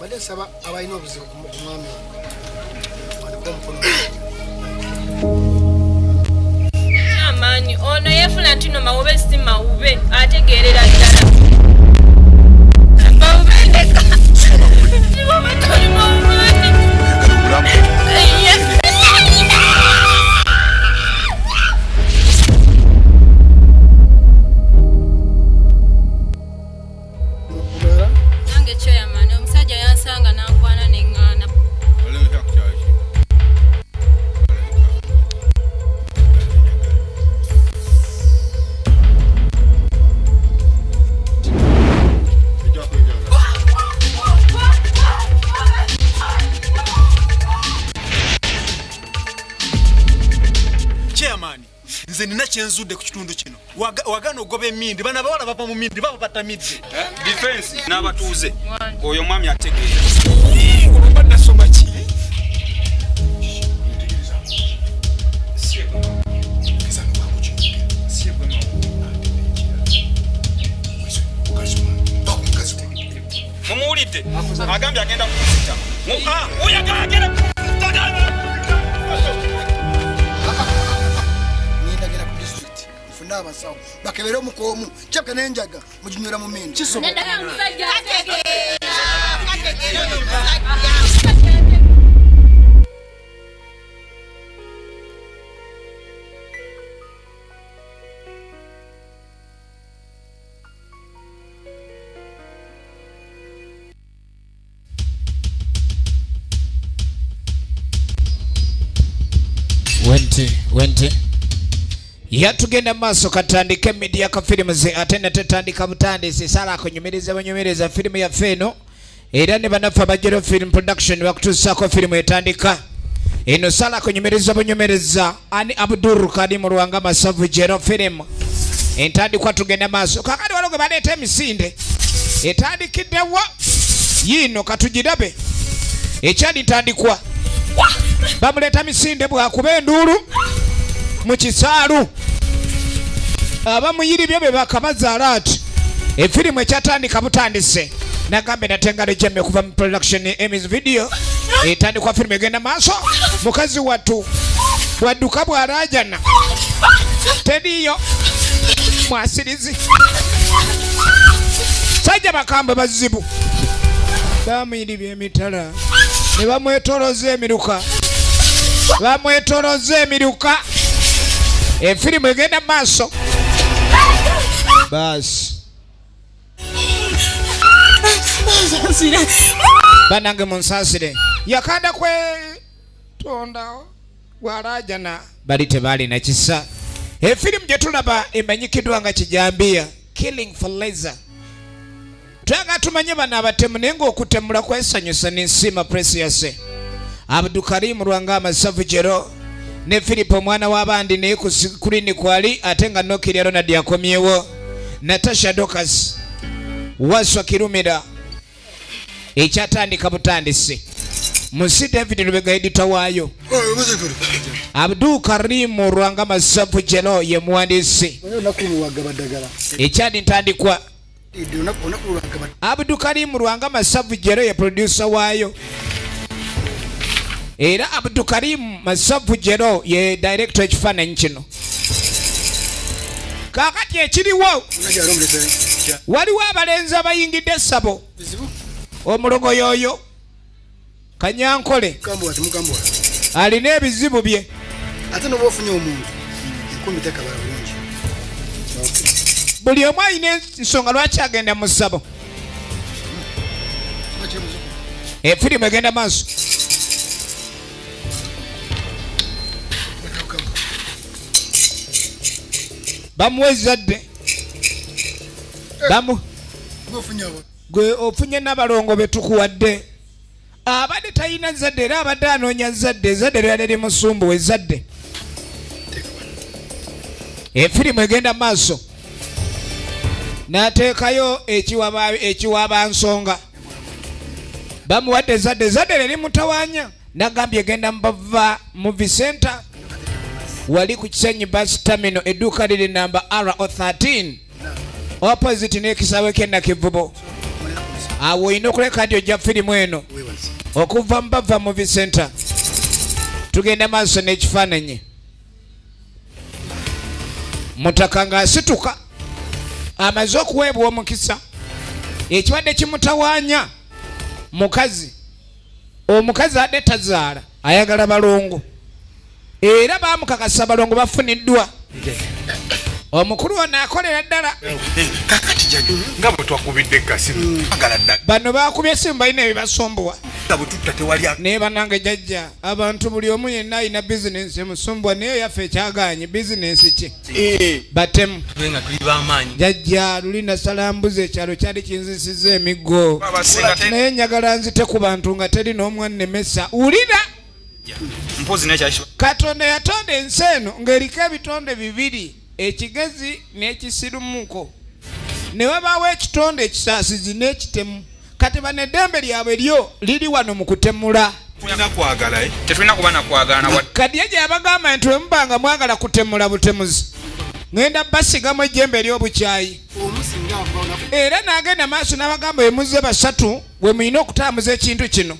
bade saba abayino obuzibu ku mwami amani ono yefuna ntino mawube si mawube ategerera ddala mawubendeka mawube toli mawubeni nange chairman omusajja yansanga nankwana neŋŋaana nze nina kyenzudde ku kitundu kino wagana ogoba emindi bana bawala bava mu mindi baba batamidde defense n'abatuuze oyo mwami ategeera olubadde soma ki mumuwulidde agambye agenda kumusita oyagala agenda n'abasawo bakebere omukomu kyaka n'enjaga mujinywera mu mindi wente yatugenda maaso katandika media ka filimu ze ate ne tetandika butandisi sala akunyumiriza filimu ya feno era ne banafa bajero film production bakutusako filimu etandika eno sala akunyumiriza ani Abdul Karim Ruwanga Masavu jero filimu entandikwa tugenda maaso kakati waloge baleta emisinde etandikiddewo yino katugirabe ekyali ntandikwa bamuleta misinde bwakuba endulu mu kisaalu abamuyiri byo bebakabazaala ati efirimu ekyatandika butandise nagambe natengalo jemme kuva mu production Emmys video etandikwa firimu egenda maaso mukazi wattu bwadduka bwarajana teriyo mwasirizi sajja bakambwe bazibu bamuyiri byemitala ne bamwetoloza emiruka efirimu egenda maaso basi banange munsasire yakanda kwe tonda warajana bali tebalina kisa efirimu gye tulaba emanyikiddwa nga kijambiya killing for laser twaga tumanye bano abatemu naye ng'okutemula kwesanyusa n'ensiima precious Abdul Karim Ruwanga Masavu jero ne Filipo mwana w'abandi naye kulini kwali ate nga Nokiri Ronald yakomyewo Natasha Dokas Waswa Kirumira ekyatandika butandise Musi David Lubega editor waayo Abdul Karim Ruwanga Masavu jero ye muwandiisi ekyali ntandikwa Abdul Karim Ruwanga Masavu jero ye producer waayo era Abdul Karim Masavu jero ye director ekifaananyi kino kakati ekiriwo waliwo abalenzi abayingidde essabo omulogo yoyo Kanyankole alina ebizibu bye ate noba ofunye omuntu nkumiteka balungi buli omu alina ensonga lwaki agenda mu ssabo efirimu egenda maaso bamuwezadde gwe ofunye n'abalongo betukuwadde abadde talina zadde era abadde anoonya zadde lyali limusumbu wezadde efirimu egenda maaso n'ateekayo ekiwaba nsonga bamuwadde zadde lye limutawaanya nagambye egenda mbava movie center wali ku Kisenyi bus terminal edduuka liri namba RO13 opposite n'ekisaawe ky'e Nakivubo awo ino kuleka ndio ja filimu eno okuva mbava movie center tugenda maaso n'ekifaananyi mutaka ng'asituka amaze okuweebwa omukisa ekibadde kimutawaanya mukazi omukazi adde tazaala ayagala balongo era baamukakasa balongo bafuniddwa omukulu ono akolera ddala kakati jaju nga bwe twakubidde kasimu agala ddala bano baakubye essimu balina ebibasumbuwa nga bwe tutta tewali naye banange jajja abantu buli omu yenna alina bizinensi emusumbuwa naye yaffe ekyagaanyi bizinensi ki batemu nga tuli b'amaanyi jajja luli nasala mbuzi ekyalo kyali kinzisiza emiggo naye njagala nzite ku bantu nga teri n'omwannemesa wulira mpozi nekyaki katonda yatonda ensi eno ng'eriko ebitonde bibiri ekigezi n'ekisirumuko ne wabaawo ekitonde ekisaasizi n'ekitemu kati bano eddembe lyabwe lyo liri wano mu kutemula tulina kwagala tetulina kuba nakwagalana kadi ye gyabagamba nti wemubanga mwagala kutemula butemuzi ngenda basigamu ejjembe ery'obukyayi era n'agenda maaso n'abagamba wemuze basatu we mulina okutambuza ekintu kino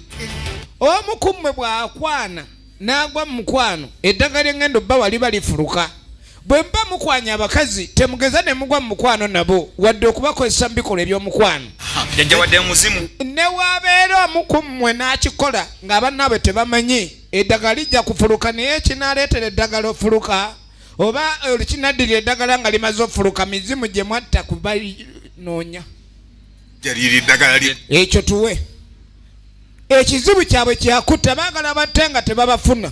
omu ku mmwe bw'akwana n'agwa mu mukwano eddagala engendo bba wali balifuluka bwe mba mukwanya abakazi temugeza ne mugwa mu mukwano nabo wadde okubakozesa mu bikolwa eby'omukwano jajja wadde muzimu ne waabeera omu ku mmwe n'akikola ng'abannaabwe tebamanyi eddagala lijja kufuluka naye ekinaaleetera eddagala ofuluka oba kinaddirira eddagala nga limaze ofuluka mizimu gye mwatta kubalinoonya jaliri eddagala lye ekyo tuwe ekizibu kyabwe kyakutta baagala batte nga tebabafuna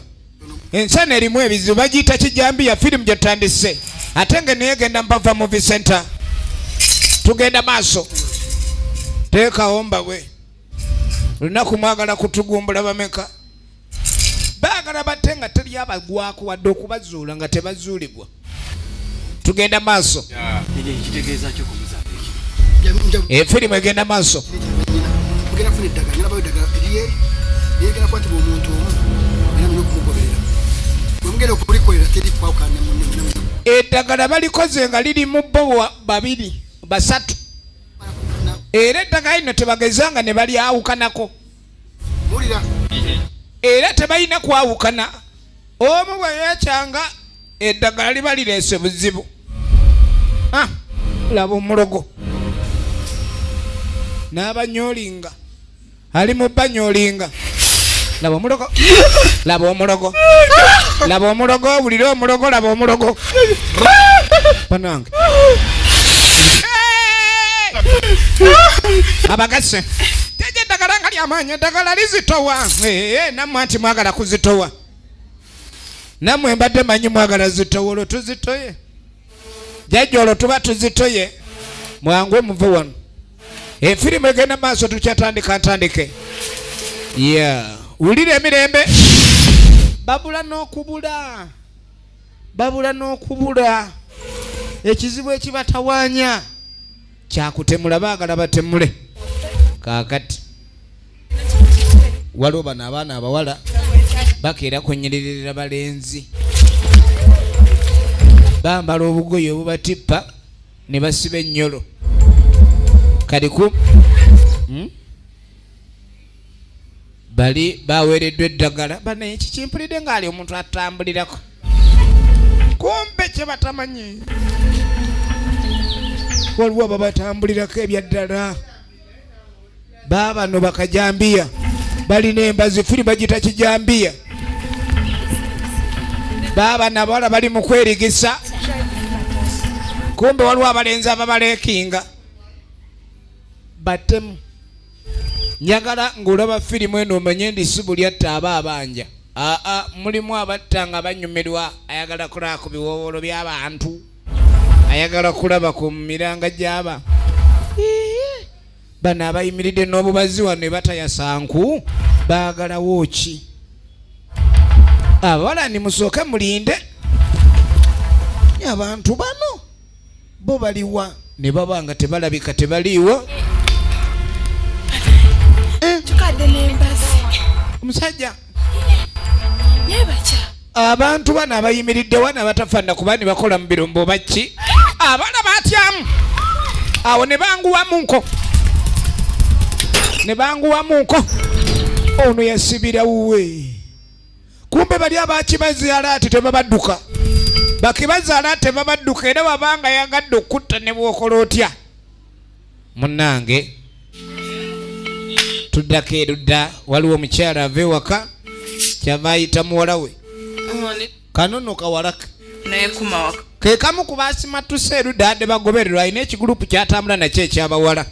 ensana erimu ebizibu bagiyita kijambiya firimu gye tutandise ate nga neyegenda mpava movie center tugenda maaso teekawo mbawe lunaku mwagala kutugumbula bameka baagala batte nga teri abagwako wadde okubazuula nga tebazuulibwa tugenda maaso efirimu egenda maaso eddagala balikoze nga liri mu bo babiri basatu era eddagala lino tebagezanga ne balyawukanako era tebalina kwawukana omu bwe yeekyanga eddagala liba lireese buzibu laba omulogo n'abanyoolinga ali mu banyoolinga laba omulogo laba omulogo laba omulogo owulire omulogo laba omulogo banange abagase teje eddagala nga lyamaanyi eddagala lizitowa nammwe anti mwagala kuzitowa nammwe mbadde manyi mwagala zitowa olwo tuzitoye jajja olwo tuba tuzitoye mwangu muve wano efirimu egenda maaso tukyatandika ntandike wulira emirembe babula n'okubula ekizibu ekibatawaanya kyakutemula baagala batemule kaakati waliwo bano abaana abawala bakeera kunyiririra balenzi bambala obugoye obubatippa ne basiba ennyolo kaliku bali baweereddwa eddagala bana ekikimpulidde ng'ali omuntu atambulirako kumpe kye batamanyi waliwo babatambulirako ebyaddala baabano bakajambiya balina embazi firi bagita kijambiya baabano abawala bali mu kwerigisa kumbe waliwo abalenzi ababaleekinga batemu njagala ng'olaba firimu eno omanye ndi si buli atta aba abanja mulimu abatta nga banyumirwa ayagala kulaba ku biwoowolo by'abantu ayagala kulaba ku miranga gy'aba bano abayimiridde n'obubazi wano batayasanku baagalawo ki abawala ni musooke mulinde abantu bano bo baliwa ne baba nga tebalabika tebaliiwo tukadde n'embazi omusajja nebaca abantu bano abayimiridde wano abatafaana kuba ne bakola mu birombo baki abaana batyamu awo ne banguwa mu nko ne banguwamuko ono yasibira wuwe kumbe bali abakibazi alati tebabadduka bakibazi alati tebabadduka era wabanga yagadde okutta ne bwokola otya munnange tuddako erudda waliwo omukyala ava ewaka kyava ayita muwala we kanono kawalaka ke kamu ku basimatuse erudda adde bagobererwa alina ekigurupu kyatambula nakyo ekyabawala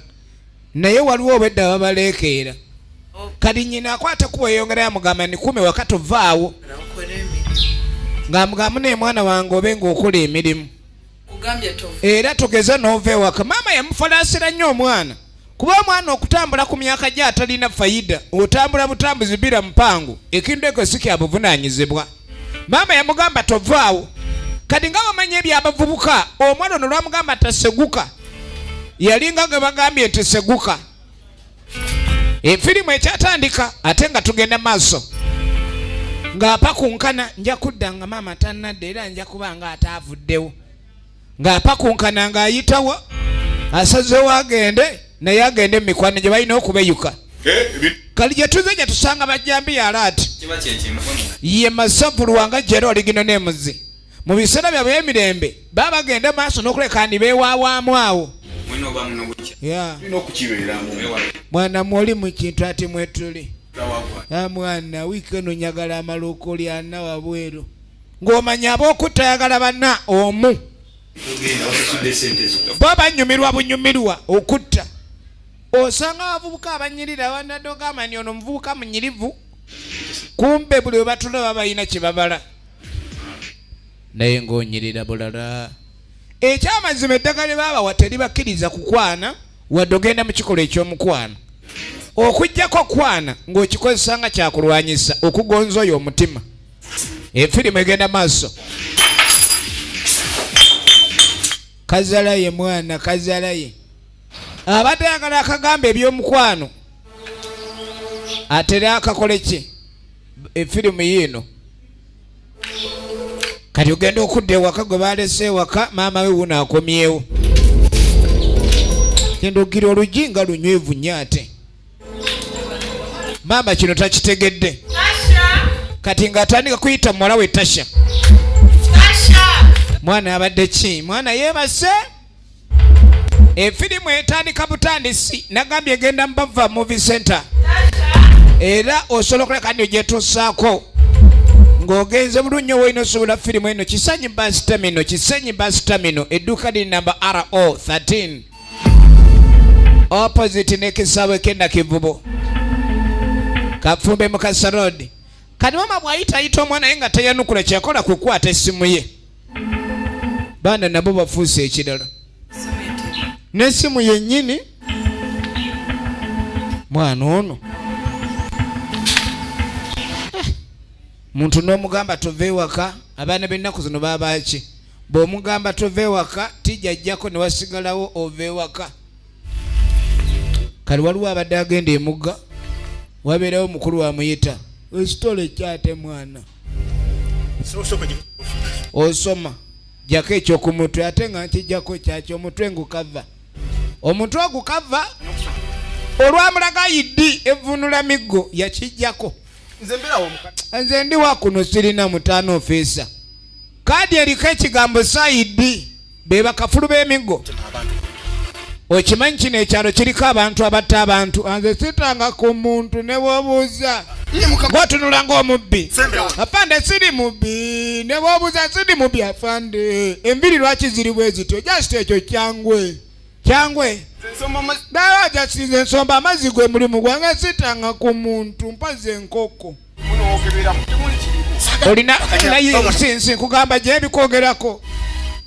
naye waliwo obwedda babaleekeera kati nyina akwate kuweyongera yamugamba nikume wakati ovaawo ng'amugamba naye mwana wange obe ng'okola emirimu era tugeze n'ova ewaka maama yamufalaasira nnyo omwana kuba omwana okutambula ku myaka gye atalina fayida otambula butambuzi bira mpangu ekintu ekyo si kya buvunaanyizibwa maama yamugamba tovaawo kati nga bamanya ebyabavubuka omwana ono lwamugamba taseguka yalinga ge bagambye nti seguka efirimu ekyatandika ate nga tugenda maaso ng'apakunkana nja kudda nga maama tannadde era nja kuba nga ataavuddewo ng'apakunkana ng'ayitawo asazewo agende naye agende mu mikwano gye balina okubeyuka kali gye tuze gye tusanga bajjambi yalaati ye masavu luwanga jero oligino n'emuzi mu biseera byabwe emirembe baba bagenda maaso n'okuleka ndi beewaawaamu awo mwana mwoli mu kintu ati mwetuli mwana wiiki eno nyagala amaloko lyana wabweru ng'omanya ab'okutta yagala banna omu bo banyumirwa bunyumirwa okutta osanga abavubuka abanyirira wanadde ogamba nti ono muvubuka munyirivu kumbe buli we batulaba balina kye babala naye ng'onyirira bulala ekyamazima eddagala lye baabawa teribakkiriza kukwana wadde ogenda mu kikolwa eky'omukwano okuggyako kwana ng'okikozesa nga kyakulwanyisa okugonza oyo omutima efirimu egenda maaso kazalaye mwana kazalaye abadde ayagala akagamba eby'omukwano ate era akakole ki efirimu yiino kati ogenda okudda ewaka gwe balese ewaka maama we wuno akomyewo genda ogira olugi nga lunywevu nnyo ate maama kino takitegedde kati ng'atandika kuyita muwala we Tasha mwana abadde ki mwana yeebase efirimu etandika butandisi nagambye egenda mbava movie center era osobola okuleka ndio gyetusaako ng'ogenze bulungi woyina osobola firimu eno Kisenyi Bus Terminal edduuka liri namba RO13 opposite n'ekisaawe kenda Kivubo Kafumbe Mukasa Road kati mama bw'ayita omwana ye nga tayanukula kyakola kukwata essimu ye baana nabo bafuuse ekirala n'essimu yennyini mwana ono muntu n'omugamba tova ewaka abaana b'ennaku zino baabaki bw'omugamba tova ewaka tijjajjako ne wasigalawo ova ewaka kali waliwo abadde agenda emugga wabeerawo mukulu wamuyita ekitole kyate mwana osoma jjako ekyokumutwe ate nga nkijjako kyakyo omutwe ngukava omutwe ogukava olwamulaga yiddi evunula miggo yakijjako nze ndi wakuno sirina mutaano ofeesa kaadi eriko ekigambo sayidi be bakafulu b'emiggo okimanyi kino ekyalo kiriko abantu abatta abantu nze sitanga ku muntu ne bw'obuuza ng'otunula ng'omubbi afande siri mubbi ne bw'obuuza siri mubbi afande enviri lwaki ziri bwe zityo just ekyo kyangwe naye ajasize ensomba amazzi gwe mulimu gwange sitanga ku muntu mpaze enkoko olina sinsi nkugamba gye bikwogerako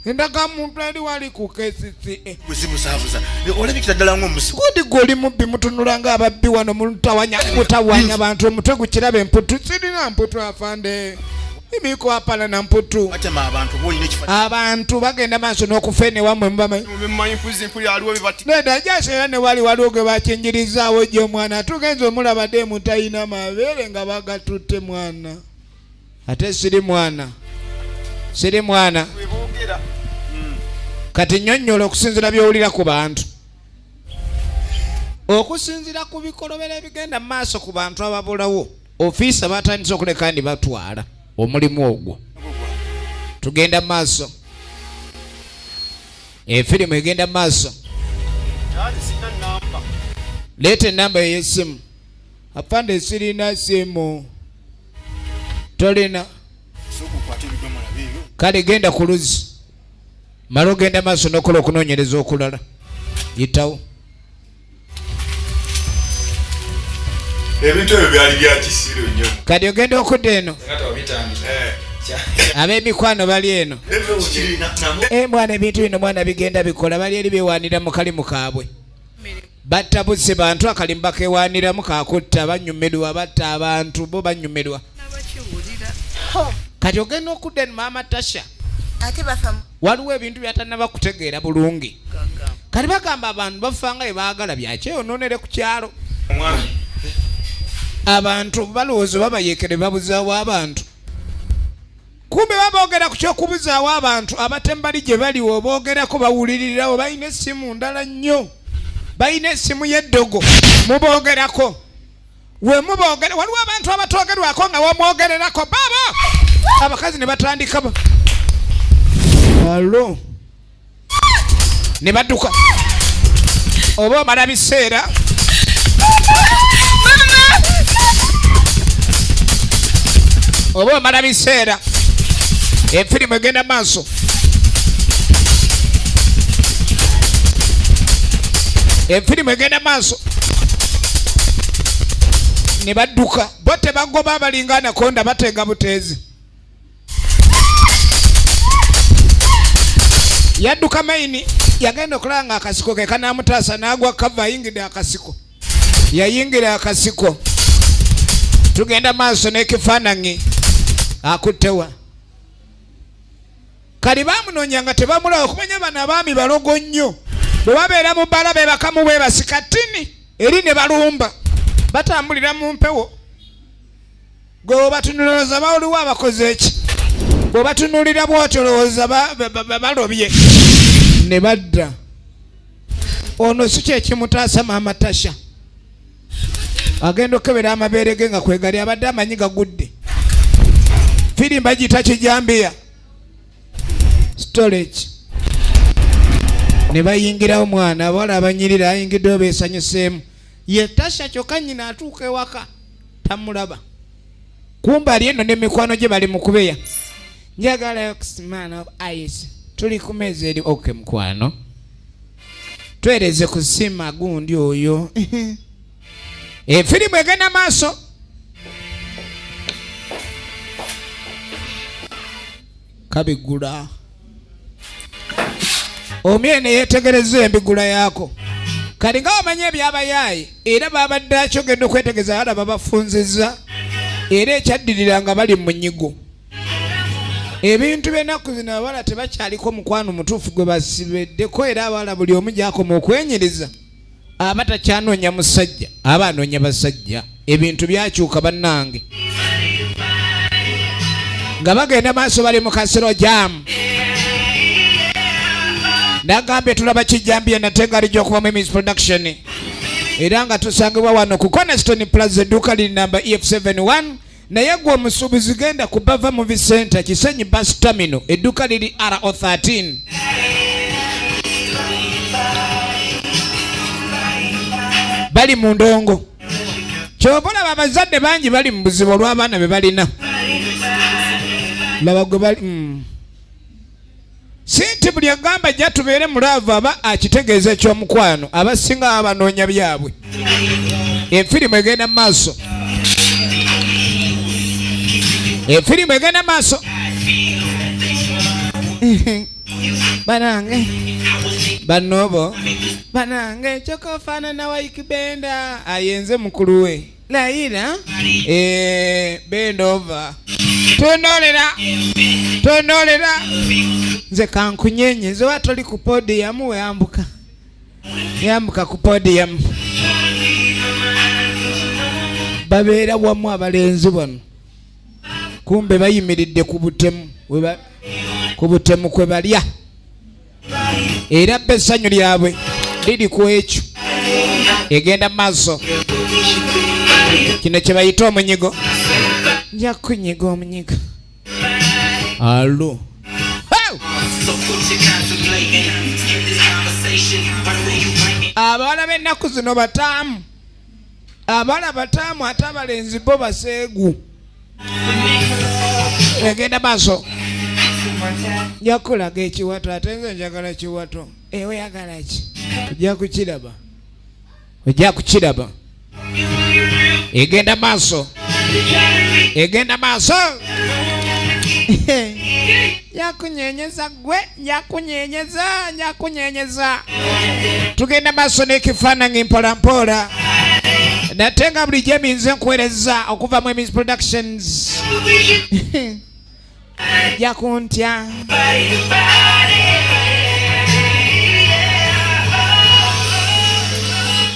endaga muntu ali wali ku kesisi olabikira ddala ng'omusigo kodi gweoli mubbi mutunula ng'ababbi wano mutawanya bantu omutwe gukiraba emputu sirina mputu afande imiko apala na mputu abantu bagenda maaso n'okufa ene wamwe mubamanyi neda jasera ne waliwo gwe bakinjirizaawo gye omwana tugenza omulabadde mutayina mabeere nga bagatutte mwana ate siri mwana kati nnyonnyola okusinzira by'owulira ku bantu okusinzira ku bikolobera ebigenda mu maaso ku bantu ababulawo ofiisa batandise okuleka ndi batwala omulimu ogwo. Tugenda mu maaso, efirimu egenda mu maaso. Leeta enamba ey'essimu. Apande sirina simu. Tolina. Kale genda ku luzzi. Mala ogenda maaso n'okola okunoonyereza okulala. Yitawo. Ebintu ebyo byali bya kisiru nnyo. Kati ogenda okudda eno. Ab'emikwano bali eno. Mwana ebintu bino mwana bigenda bikola bali eri bewaanira mu kalimu kaabwe. Batta busse bantu akalimu bakewaaniramu kakutta banyumirwa batta abantu bo banyumirwa. Kati ogenda okudda eno maama Tasha. Ate bafamu. Waliwo ebintu byatanaba kutegeera bulungi. Kati bagamba abantu bafanga ebaagala byakyeyononere ku kyalo. Abantu balowooza babayekere babuzaawo abantu. Kumbe baboogera ku ky'okubuzaawo abantu abatembali gye baliwo boogerako bawulirirawo balina essimu ndala nnyo. Balina essimu y'eddogo muboogerako. We muboogera waliwo abantu abatoogerwako nga wamwogererako baba. Abakazi ne batandika ba. Alo. Ne badduka. Oba omala biseera. Oba omala biseera. Efirimu egenda maaso. Efirimu egenda maaso. Ne badduka. Bo tebagoba abalinga anakonda bateega buteezi. Yadduka maini yagenda okulanga akasiko ke kanamutaasa n'agwa kava ayingidde akasiko. Yayingira akasiko. Tugenda maaso n'ekifaananyi akuttewa. Kali baamunoonya nga tebamulaba okumanya bano abaami balogo nnyo. Bwe babeera mu bbala be bakamu bwe basika ttini eri ne balumba. Batambulira mu mpewo. Gwe bwebatunuliriza bawuliwo abakoze eki. Bwe batunulira bw'otyo olowooza balobye. Ne badda. Ono si kye kimutaasa maama Tasha. Agenda okebera amabeere ge nga kwegali abadde amanyi gagudde. Firimba giyita kijambiya. Storage. Ne bayingirawo mwana abawala abanyirira ayingiddewo beesanyuseemu. Ye Tasha kyokka nnyina atuuka ewaka tamulaba. Kumbali eno n'emikwano gye bali mu kubeya. Njagala man of ice. Tuli ku meeza eri oke mukwano. Twereze ku sima gundi oyo. Efirimu egenda maaso. Kabigula. Omyene yetegereza embigula yako. Kali nga omanye ebyabayaayi era babadde akyogedde okwetegereza abaana babafunzizza era ekyaddirira nga bali mu nyigo. Ebintu by'ennaku zino abawala tebakyaliko mukwano mutuufu gwe basibeddeko era abawala buli omu gyakoma okwenyiriza. Abatakyanoonya musajja aba anoonya basajja. Ebintu byakyuka bannange. Nga bagenda maaso bali mu kasiro jam. Nagambye tulaba kijambiya natenga alijja okuba mu Miss Production. Era nga tusangibwa wano ku Cornerstone Plaza edduuka liri namba EF71. Naye gwe omusuubuzi genda ku Bava Movie Center Kisenyi Bus Terminal edduuka liri RO13. Bali mu ndongo. Kyobola abazadde bangi bali mu buzibu olw'abaana be balina. Laba gwe bali Sinti buli agamba jja tubeere mulaavu aba akitegeeza ekyomukwano abasinga abanoonya byabwe. Efirimu egenda mu maaso. Efirimu egenda mu maaso. Banange banobo banange chokofaanana waikibenda ayenze mukulu we Laila bend over tonolera nze kankunyenye nze watoli ku podium we yambuka ku podium babeera wamu abalenzi bano kumbe bayimiridde ku butemu kwe balya era essanyu lyabwe liri ku ekyo egenda maaso kino kye bayita omunyigo nja kunyiga omunyigo alo abawala b'ennaku zino bataamu abawala bataamu ate abalenzi bo baseegu egenda maaso nja kulaga ekiwato ate nze njagala kiwato oyagala ki ojja kukiraba egenda maaso nyakunyenyeza gwe nyakunyenyeza tugenda maaso n'ekifaananyi mpolampola nate nga bulijjo eminze nkuweereza okuva mu Emis Productions jakuntya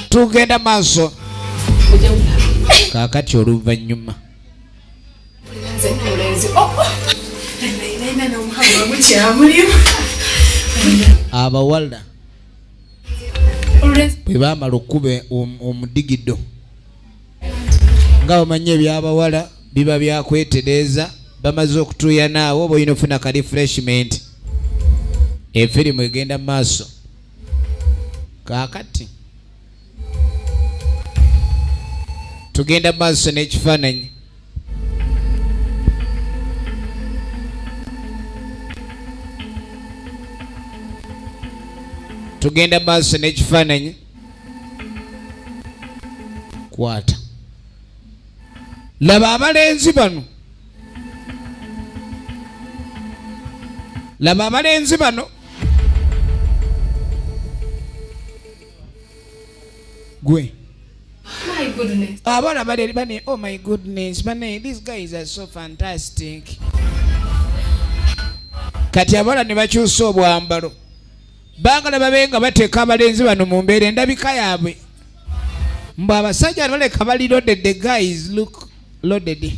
tugenda maaso kaakati oluvannyuma abawala bwe baamala okkuba omudigido nga bamanye ebyabawala biba byakwetereeza bamaze okutuuya naawe oba olina ofuna ka refreshment efirimu egenda maaso kaakati tugenda maaso n'ekifaananyi tugenda maaso n'ekifaananyi kwata laba abalenzi bano gwe My goodness. Abana bane, oh my goodness, bane, these guys are so fantastic. Kati abana ne bakyusa obwambalo. Bangala babenga bateeka abalenzi bano mu mbeera endabika yaabwe. Mbu abasajja baleka bali loaded, the guys look loaded.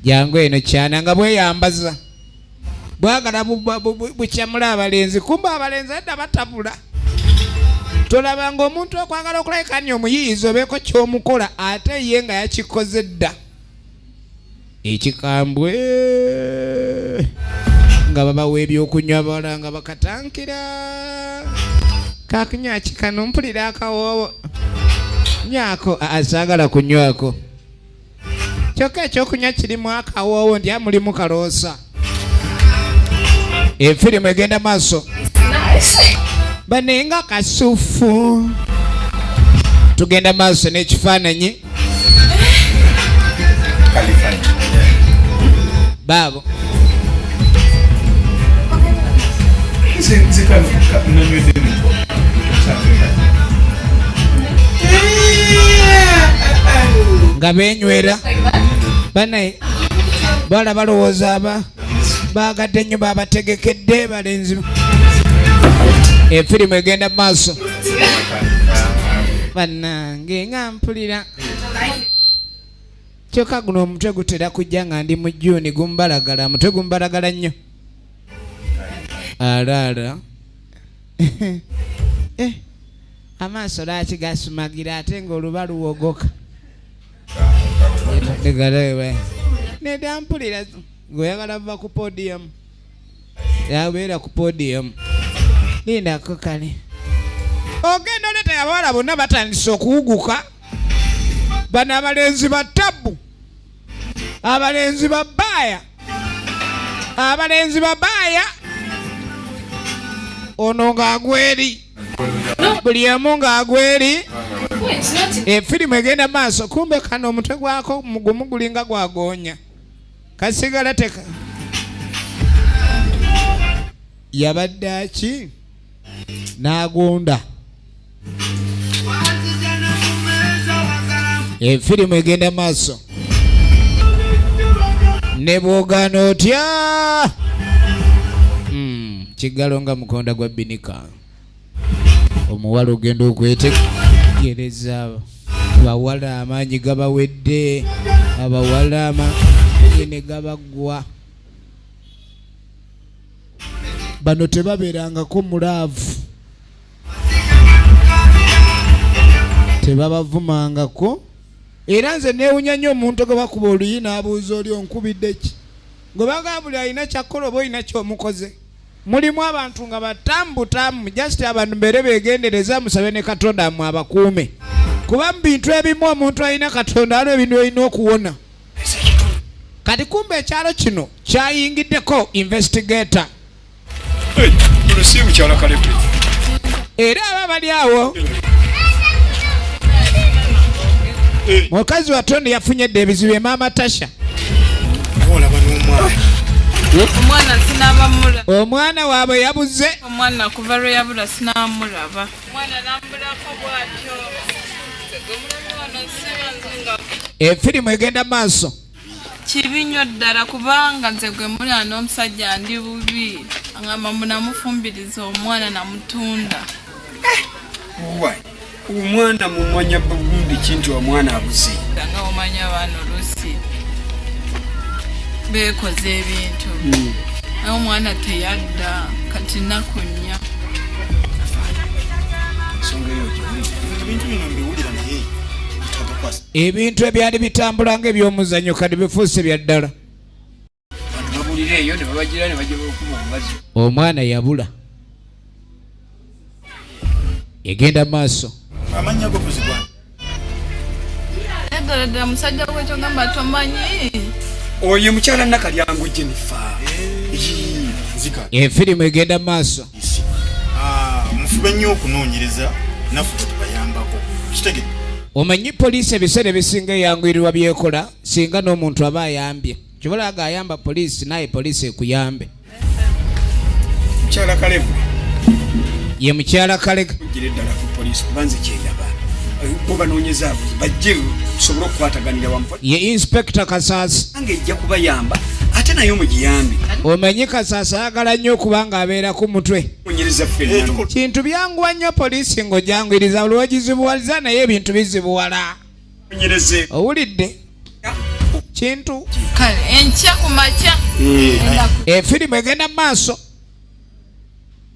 Jangu eno kyana nga bweyambaza. Bwagala bukyamula abalenzi, kumba abalenzi adda batabula. Tolabanga omuntu okwagala okulayikanya omuyiizi obeeko ky'omukola ate ye nga yakikoze dda. Ekikambwe nga babawa ebyokunywa bawala nga bakatankira. Kakunywa kikano mpulira akawoowo. Nywako asaagala kunywako. Kyokka ekyokunywa kirimu akawoowo ndi amulimu kaloosa. Efirimu egenda maaso. Banenga kasufu. Tugenda maaso n'ekifaananyi. Babo. Nga benywera. Banaye bala balowooza baagadde nnyo baabategekedde balenzi. Efirimu egenda maaso. Bannange nga mpulira. Kyokka guno omutwe gutera kujja nga ndi mu June gumbalagala, omutwe gumbalagala nnyo. Alaala. Amaaso lwaki gasumagira ate ng'oluba luwogoka. Nedda mpulira ng'oyagala buva ku podium. Yabeera ku podium. Lindako kale. Ogenda oleta abawala bonna batandise okuwuguka. Bano abalenzi batabu. Abalenzi babaaya. Abalenzi babaaya. Ono ng'agweri. Buli emu ng'agweri. Efirimu egenda maaso. Kumbe kano omutwe gwako mugumu gulinga gwagoonya. Kasigala teka. Yabadde aki? Nagonda. Efirimu egenda maaso. Ne bw'ogaana otya. Kiggalo nga mukonda gwa binika. Omuwala ogenda okwetegereza abawala amaanyi gabawedde. Abawala amaanyi ne gabagwa. Bano tebabeerangako mulaavu. tebabavumangako era nze neewunya nnyo omuntu gwe bakuba oluyi n'abuuza oli onkubidde ki gwe bagambula alina kyakkola oba olina kyomukoze mulimu abantu nga batambutamu just abantu mbeere beegendereza musabe ne katonda mmwe abakuume kuba mu bintu ebimu omuntu alina katonda aliwo ebintu olina okuwona kati kumbe ekyalo kino kyayingiddeko investigator era aba bali awo mukazi watonde yafunye dde ebizibu emaama Tasha omwana sinabamula omwana waabwe yabuze omwana kuva lwe yabula sinamulaba omwana nambulako bwatyo efirimu egenda maaso kibi nnyo ddala kubanga nze gwe mulina n'omusajja ndi bubi angamba munamufumbiriza omwana namutunda omwana mumanya bugundi kintu omwana abuze nga omanya bano lusi beekoze ebintu naye omwana teyadda kati nakunya ebintu ebyali bitambula ng'ebyomuzannyo kati bifuuse bya ddala omwana yabula egenda maaso amanya go kuzibwa ddala musajja gwekyo gamba tomanyi oyo mukyala nakalyango Jennifer efirimu egenda maaso mufube nnyo okunoonyereza naffe tubayambako kitege omanyi poliisi ebiseera ebisinga eyanguyirirwa byekola singa n'omuntu aba ayambye kibulaga ayamba poliisi naye poliisi ekuyambe mukyala Kalebu ye mukyala Kalega ugire ddala ku poliisi kubanze kyendaba bobanoonyeza abuzi bajje tusobole okukwataganira wamu ye inspector Kasaasi ange ejja kubayamba ate naye omugiyambi omanyi Kasaasi ayagala nnyo okubanga abeera ku mutwe onyereza ffenna kintu byanguwa nnyo poliisi ng'ojanguyiriza buli wegizibuwaliza naye ebintu bizibuwala onyereze owulidde kintu kale enkya ku makya efirimu egenda mu maaso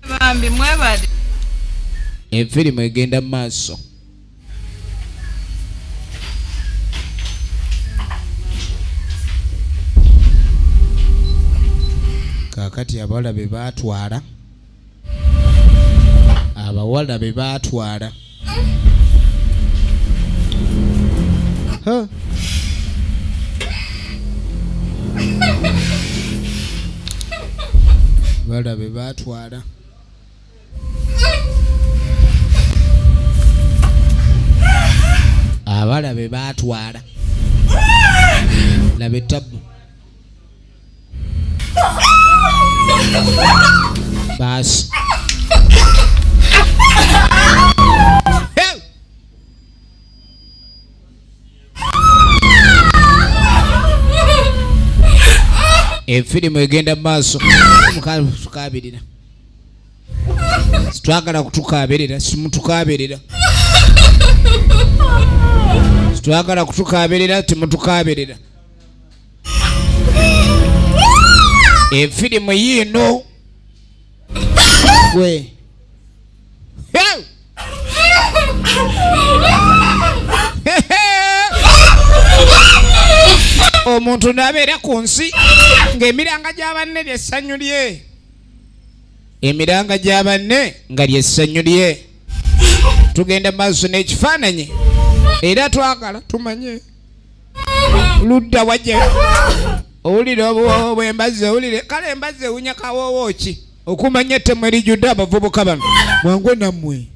bambi mwebale efirimu egenda mu maaso kakati abawala be baatwala abawala be baatwala abawala be baatwala laba ettabu baasi efirimu egenda mu maaso tukabirira situagala kutukabirira simutukabirira situagala kutukabirira timutukabirira efirimu yiino gwe omuntu n'abeera ku nsi ng'emiranga gy'abanne ly'essanyu lye emiranga gy'abanne nga ly'essanyu lye tugenda maaso n'ekifaananyi era twagala tumanye ludda wajja owulire obwembazi owulire kale embazi ewunya kawoowo ki okumanya ettemu erijjudde abavubuka bano mwangu nammwe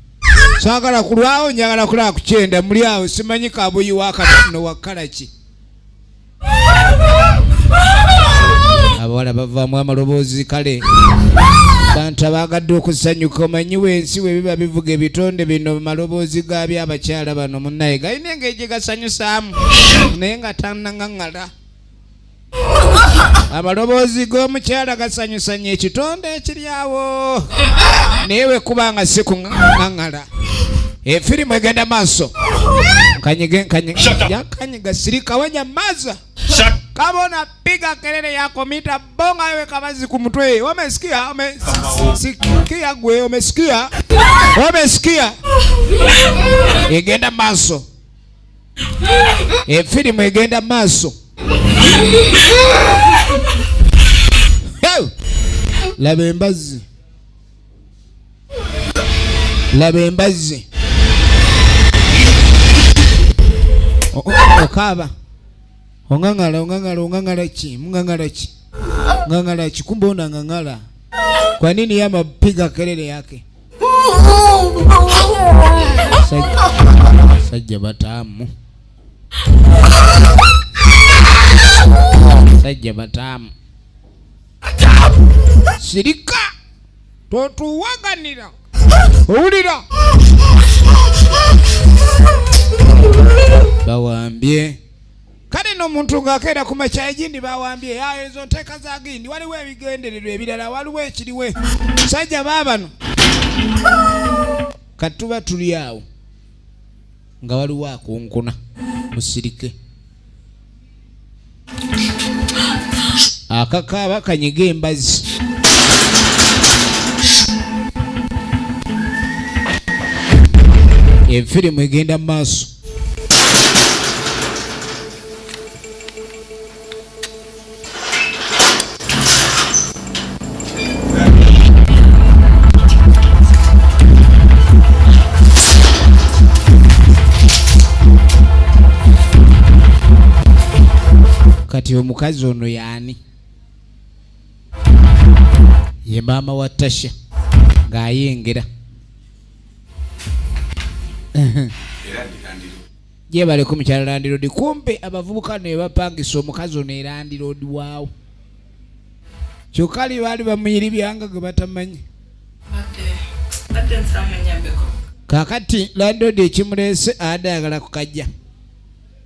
saagala kulwawo njagala kulaba kukyenda muli awo simanyi kabuyi wakatono wakala ki abawala bavaamu amaloboozi kale bantu abaagadde okusanyuka omanyiwe ensi we biba bivuga ebitonde bino maloboozi gaabyo abakyala bano munnaye galina engeri gye gasanyusaamu naye nga tannaŋŋaŋŋala amaloboozi g'omukyala gasanyusanya ekitonde ekiri awo naye we kuba nga si kuŋŋaŋŋala efirimu egenda maaso kanyiga sirika wanya maaza kama unapiga kelele yako mita bonga wewe kamazi kumtwe. Umesikia? Umesikia gwe? Umesikia? Umesikia? Igenda maso. Filimu igenda maso. Labembazi. Labembazi. Okaba. Ongangala chi, Ngangala chi, kumbe una ngangala. Kwa nini yama piga kelele yake? Sajja batamu. Sajja batamu. Sirika. Totuwaganira. Owulira. Bawambye. Kale no muntu ngakera ku makyayindi bawambye ya ezo nteka za gindi waliwo ebigendererwa ebirala waliwo ekiriwe sajja babano katuba tuli awo nga waliwo akunkuna musirike akakaaba kanyiga embazi efirimu egenda mu maaso. Kati omukazi ono yani ye mama wa Tasha ng'ayengera ye bali ku mukyala Land Road kumpe abavubuka ne bapangisa omukazi ono e Land Road waawo kyokali bali bamuyiri byanga ge batamanyi kakati Land Road ekimulese adayagala kukajja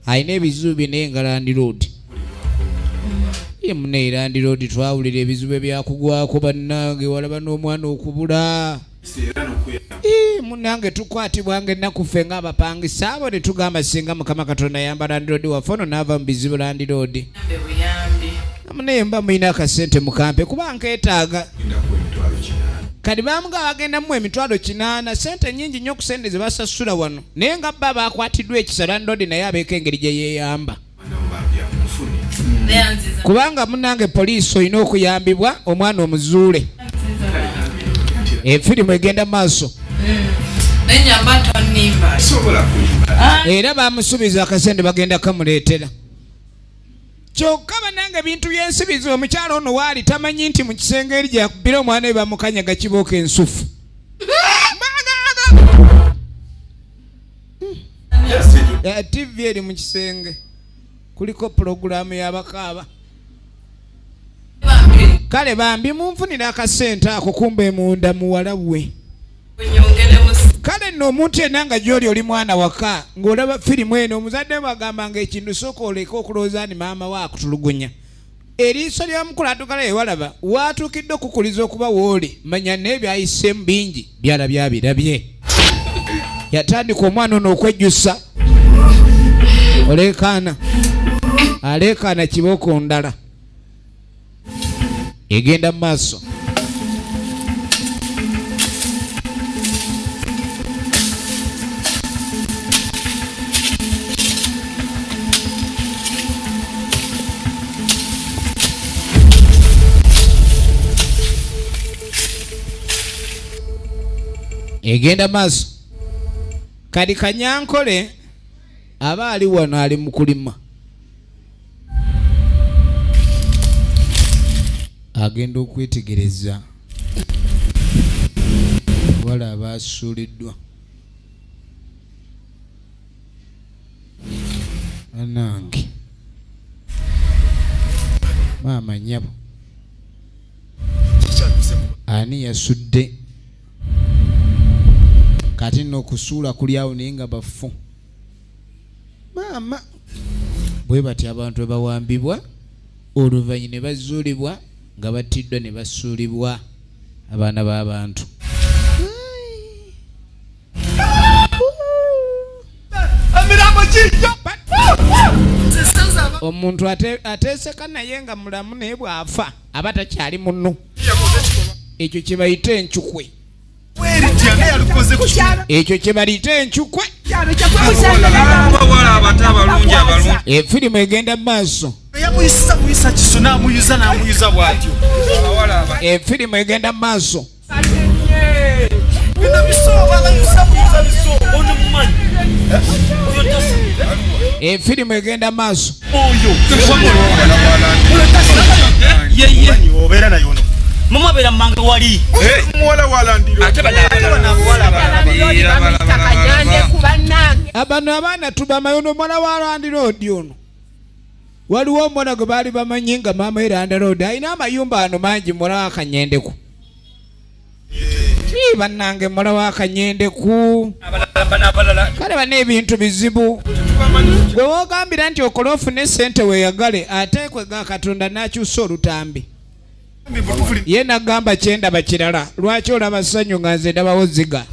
ayina ebizubi naye nga Land Road mune Land Road twawulira ebizibu byakugwako bannange walaba n'omwana okubula munange tukwatibwange ennakufe ng'abapangisa abo ne tugamba singa Mukama Katonda yamba Land Road waffe ono n'ava mu bizibu Land Road mune mba muyina akasente mukampe kuba nkeetaaga kati bamuga bagendamu emitwalo 8 sente nyingi nnyo ku sente ze basasula wano naye nga bba bakwatiddwa ekisa Land Road naye abeeko engeri gye yeeyamba kubanga munange poliisi olina okuyambibwa omwana omuzuule efirimu egenda maaso era bamusubiza akasente bagenda kamuleetera kyokka banange bintu byensibizi omukyalo ono waali tamanyi nti mu kisenge eri gyakubira omwana we bamukanyaga kibooka ensufu TV eri mu kisenge kuliko programu y'abakaaba kale bambi munfunira akasente ako kumbe munda muwala bwe kale nno omuntu yenna gy'oli oli mwana waka ng'olaba firimu eno omuzadde bagamba nga ekintu sooka oleka okulowooza ni maama we akutulugunya eriiso lya mukulu atukala ewalaba waatuukidde okukuliza okuba wooli manya n'ebyayiseemu bingi byalabye abirabye yatandika omwana ono okwejjusa olekaana alekaana kibooko ndala egenda mu maaso egenda maaso kali Kanyankole aba ali wano ali mu kulima agenda okwetegereza wala abasuuliddwa anange maama nyabo ani yasudde kati n'okusuula kuli awo naye nga bafu maama bwe bati abantu bwe bawambibwa oluvannyuma ne bazuulibwa nga battiddwa ne basuulibwa abaana b'abantu emirambo kijjo omuntu ateeseka naye nga mulamu naye bw'afa aba takyali munno. Ekyo kye bayita enkyukwe. Ekyo kye bayita enkyukwe. Efirimu egenda mu maaso. Efirimu egenda mu maaso. Efirimu egenda mu maaso. Mama bera manga wali. Muwala walandiro. Abano abaana tubamayono mwana walandiro odiono. Waliwo omwana gwe baali bamanyi nga maama eranda road ayina amayumba ano mangi mwana wakanyendeku. Bannange mwana wakanyendeku. Kale bane ebintu bizibu. Gwe wogambira nti okola ofune ssente weeyagale ate kwega Katonda n'akyusa olutambi. Ye nagamba kyendaba kirala lwaki olaba ssanyu nga nze ndabawo ziga.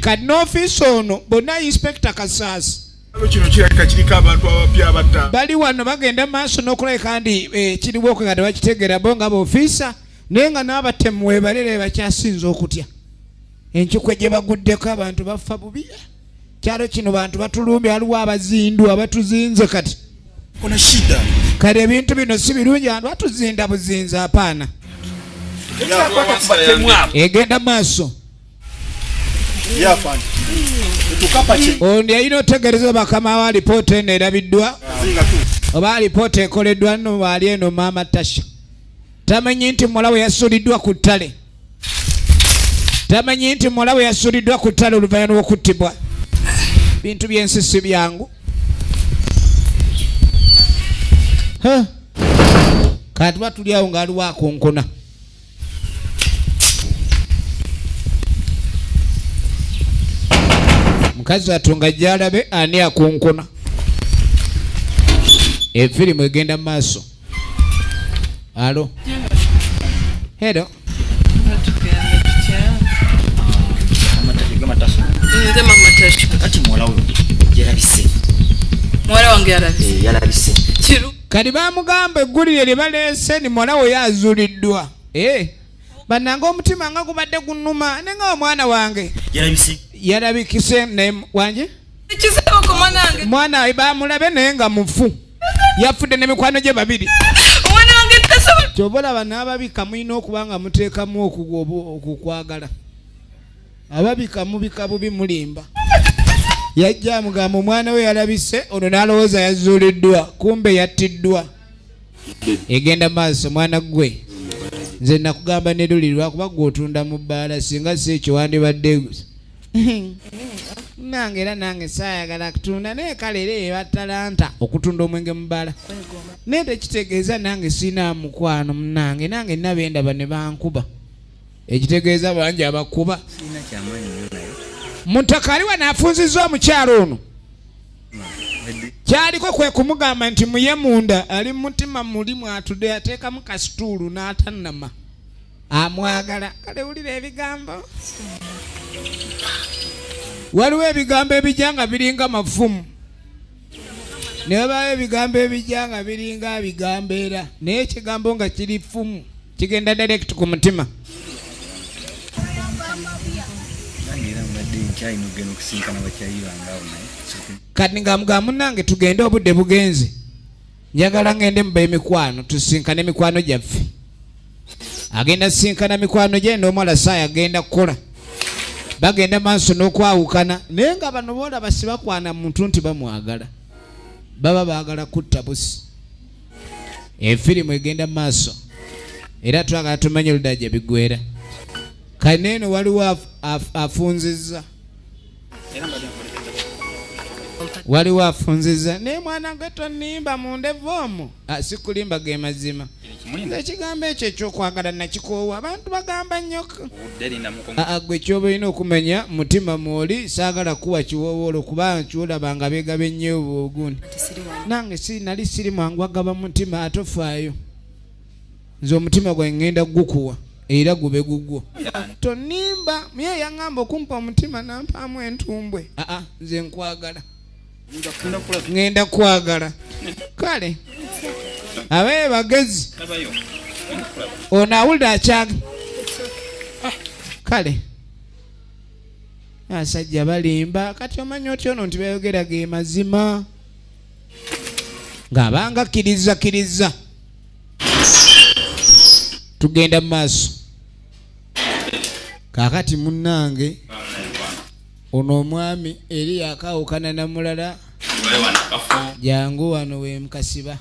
Kati n'ofiisi ono bonna inspector Kasaasi kino kirabika kiriko abantu abapya abatta. Bali wano bagenda maaso n'okulaba kandi kiriwo okwe nga tebakitegeera bo nga b'ofiisa naye nga n'abatemu weebalere bakyasinza okutya. Enkyukwe gye baguddeko abantu bafa bubi. Kyalo kino bantu batulumbye waliwo abazindu abatuzinze kati. Kuna shida. Kale ebintu bino si birungi abantu batuzinda buzinza apaana. Egenda maaso. Yafani. Tukapache. Ondi ayina otegereza bakama wa lipoota eno erabiddwa. Oba lipoota ekoleddwa nno baali eno maama Tasha. Tamanyi nti muwala yasuuliddwa ku ttale. Tamanyi nti muwala yasuuliddwa ku ttale oluvannyuma lw'okuttibwa. Bintu by'ensisi byangu. Kati batuli awo nga aliwo akonkona. Mukazi atunga gy'alabe ani akonkona. Efirimu egenda mu maaso. Alo. Hello. Nze mama Tasha. Kati mwala we yarabise. Mwala wange yarabise. Yarabise. Kiru. Kati bamugamba eggulire lye baleese ni muwala we yazuuliddwa. Bannange omutima nga gubadde gunnuma nenga omwana wange. Yarabise. Yarabikise ne wanje. Ekisebo ku mwanange. Mwana we bamulabe naye nga mufu. Yafudde n'emikwano gye babiri. Omwana wange tasobola. Kyobola banaababika mulina okuba nga muteekamu okukwagala. Ababika mubika bubi mulimba. Yajja amugamba omwana we yalabise ono n'alowooza yazuuliddwa kumbe yattiddwa. Egenda maaso mwana gwe. Nze nakugamba nedulirwa kuba gw'otunda mu bbaala singa si ekyo wandibadde nange era nange saayagala kutunda naye kale era eba talanta okutunda omwenge mu bbaala. Naye tekitegeeza nange sina mukwano munange nange nabendaba ne bankuba. Ekitegeeza bangi abakuba. Muntaka aliwa n'afunzizza omukyalo ono. Kyaliko kwe kumugamba nti muye munda ali mutima mulimu atudde ateekamu kasituulu n'atannama. Amwagala. Kale wulira ebigambo. Waliwo ebigambo ebijja biringa mafumu. Ne wabaawo ebigambo ebijja nga biringa bigambo era. Naye ekigambo nga kiri ffumu kigenda direct ku mutima. Kati nga mugamu nange tugende obudde bugenze. Njagala ngende mba emikwano tusinkane mikwano gyaffe. Agenda sinkana mikwano gye n'omwala saaya agenda kukola. Bagenda maaso n'okwawukana naye nga bano boola basibakwana muntu nti bamwagala. Baba baagala kutta busi. Efirimu egenda maaso. Era twagala tumanye oludda gye biggweera. Kane eno waliwo afunzizza. Waliwo afunzizza naye mwana gwe tonimba mu ndevu omwo. Sikulimba ge mazima. Ekigambo ekyo ekyokwagala nakikoowa abantu bagamba nnyo. Gwe kyoba olina okumanya mutima mwoli saagala kuwa kiwoowolo kubanga kiwolabanga beegaba ennyo obugundi. Nange nali siri mwangu agaba mutima atofaayo. Nze omutima gwe ngenda gukuwa era gube gugwo. Tonimba muye yaŋŋamba okumpa omutima nampaamu entumbwe. Nze nkwagala. ngenda kwagala kale abe bagezi ono awulira akyaga kale asajja balimba kati omanyi otyo ono nti bayogera ge mazima ng'abanga kiriza tugenda mu maaso kaakati munnange ono omwami eri yakawukana na mulala jangu wano we mukasiba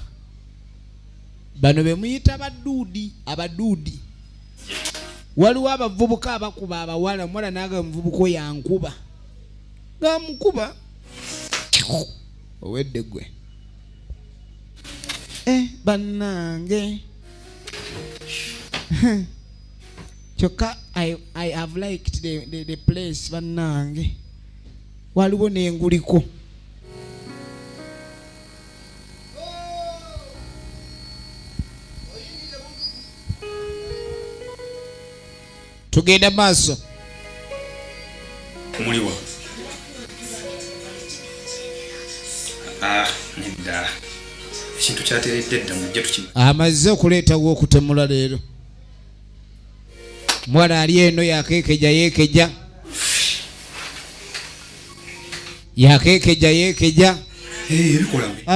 bano be muyita abaduudi waliwo abavubuka abakuba abawala omuwala naaga omuvubuka oyo yankuba gamukuba owedde gwe bannange kyokka I have liked the place bannange waliwo n'enguliko tugenda maaso muliwa nedda ekintu kyateredde dda mujja tukima amaze okuleetawo okutemula leero mwala ali eno yakekeja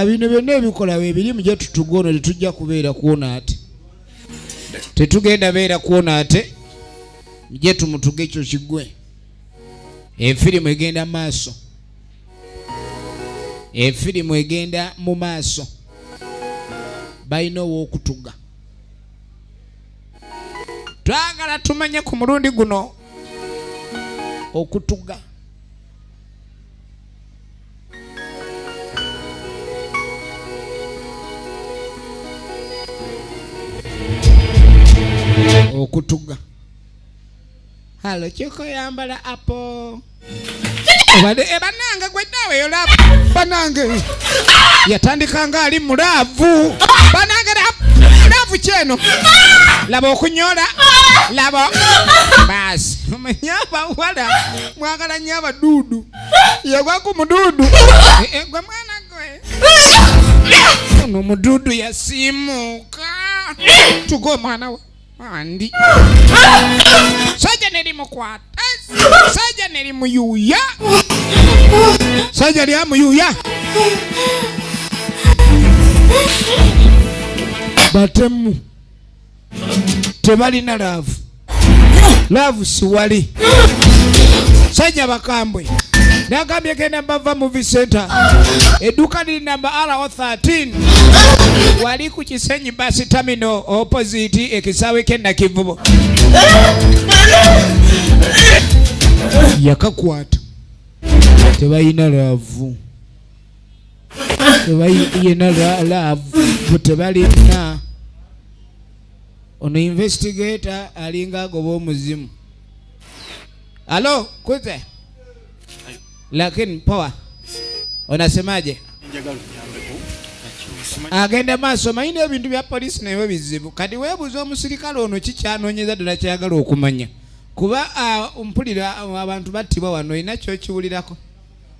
bino byonna ebikola ebirimu gye tutugono tetujja kubeera kuwona ate tetugenda beera kuwona ate gye tumutuga ekyo kigwe efirimu egenda maaso efirimu egenda mu maaso balina ow'okutuga twagala tumanye ku mulundi guno okutuga halo kyoko yambala apo obade bananga gweddawe yolapo banange yatandika nga ali mulavu banange mulavu kyeno laba okunyola laba basi manyaba wala mwagala nyaba dudu yagwa ku mududu gwe mwana gwe no mududu yasimuka tugo mwana wa andi sajja neri mukwata sajja neri muyuya sajja lya muyuya batemu tebalina laavu siwali sajja bakambwe nagambye genda bava movie center edduka liri namba RO13 wali ku Kisenyi bus terminal opposite ekisaawe k'Ennakivubo yakakwata tebalina laavu tebalina ono investigator alinga agoba omuzimu alo kuze lakini poa unasemaje agenda maaso mayina ebintu bya polisi nayo bizibu kati weebuza omusirikale ono kikyanonyeza ddala kyagala okumanya kuba mpulira abantu battibwa wano ina kyo kiwulirako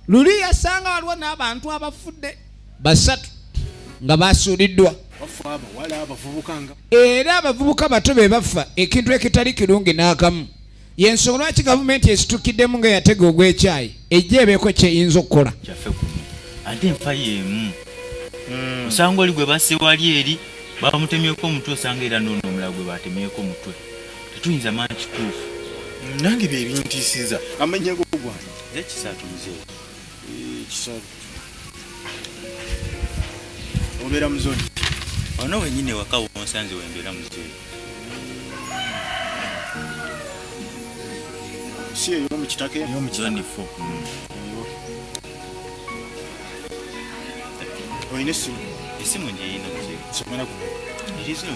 luli yasanga waliwo n'abantu abafudde basatu nga basuuliddwa era abavubuka bato be bafa ekintu ekitali kirungi n'akamu yensonga lwaki gavumenti esitukiddemu nga yatega ogw'ekyayi ejja ebeeko kyeyinza okukola ate enfa y'emu osanga oli gwe basse wali eri bamutemyeko omutwe osanga era noono omulala gwe batemyeko omutwe tetuyinza manyi kituufu nange bye bintiisiza amanya go gwange ekisatu muzee kisatu obeera muzoni ono wenyine waka wonsanze wembeera muzee si eyo mu kitaka eyo mu zoni 4 oyina essimu esimu njeyina muzee somera ku eri zino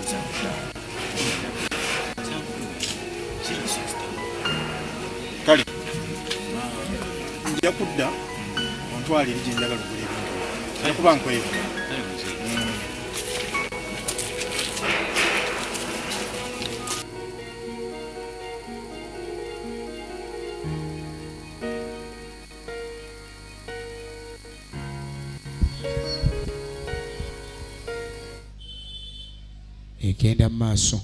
kale nja kudda ontwala eri gye njagala okugula ebintu nakuba nkwevu egenda maaso.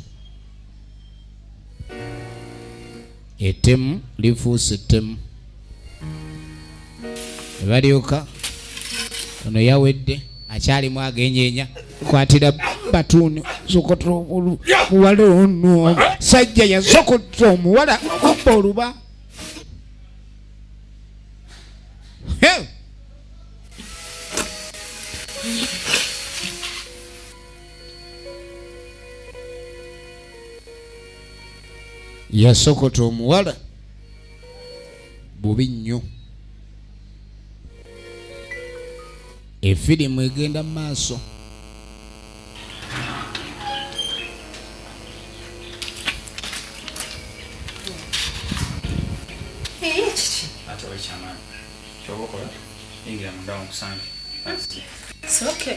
Ettemu lifuuse ettemu. Ne balyoka ono yawedde akyalimu agenyeenya kwatira batuuni sokota omuwala ono sajja yasokota omuwala okubba oluba. Yasokota omuwala bubi nnyo. Efirimu egenda maaso. Ate wekyamaani kyoba okola yingira munda wankusange. It's okay.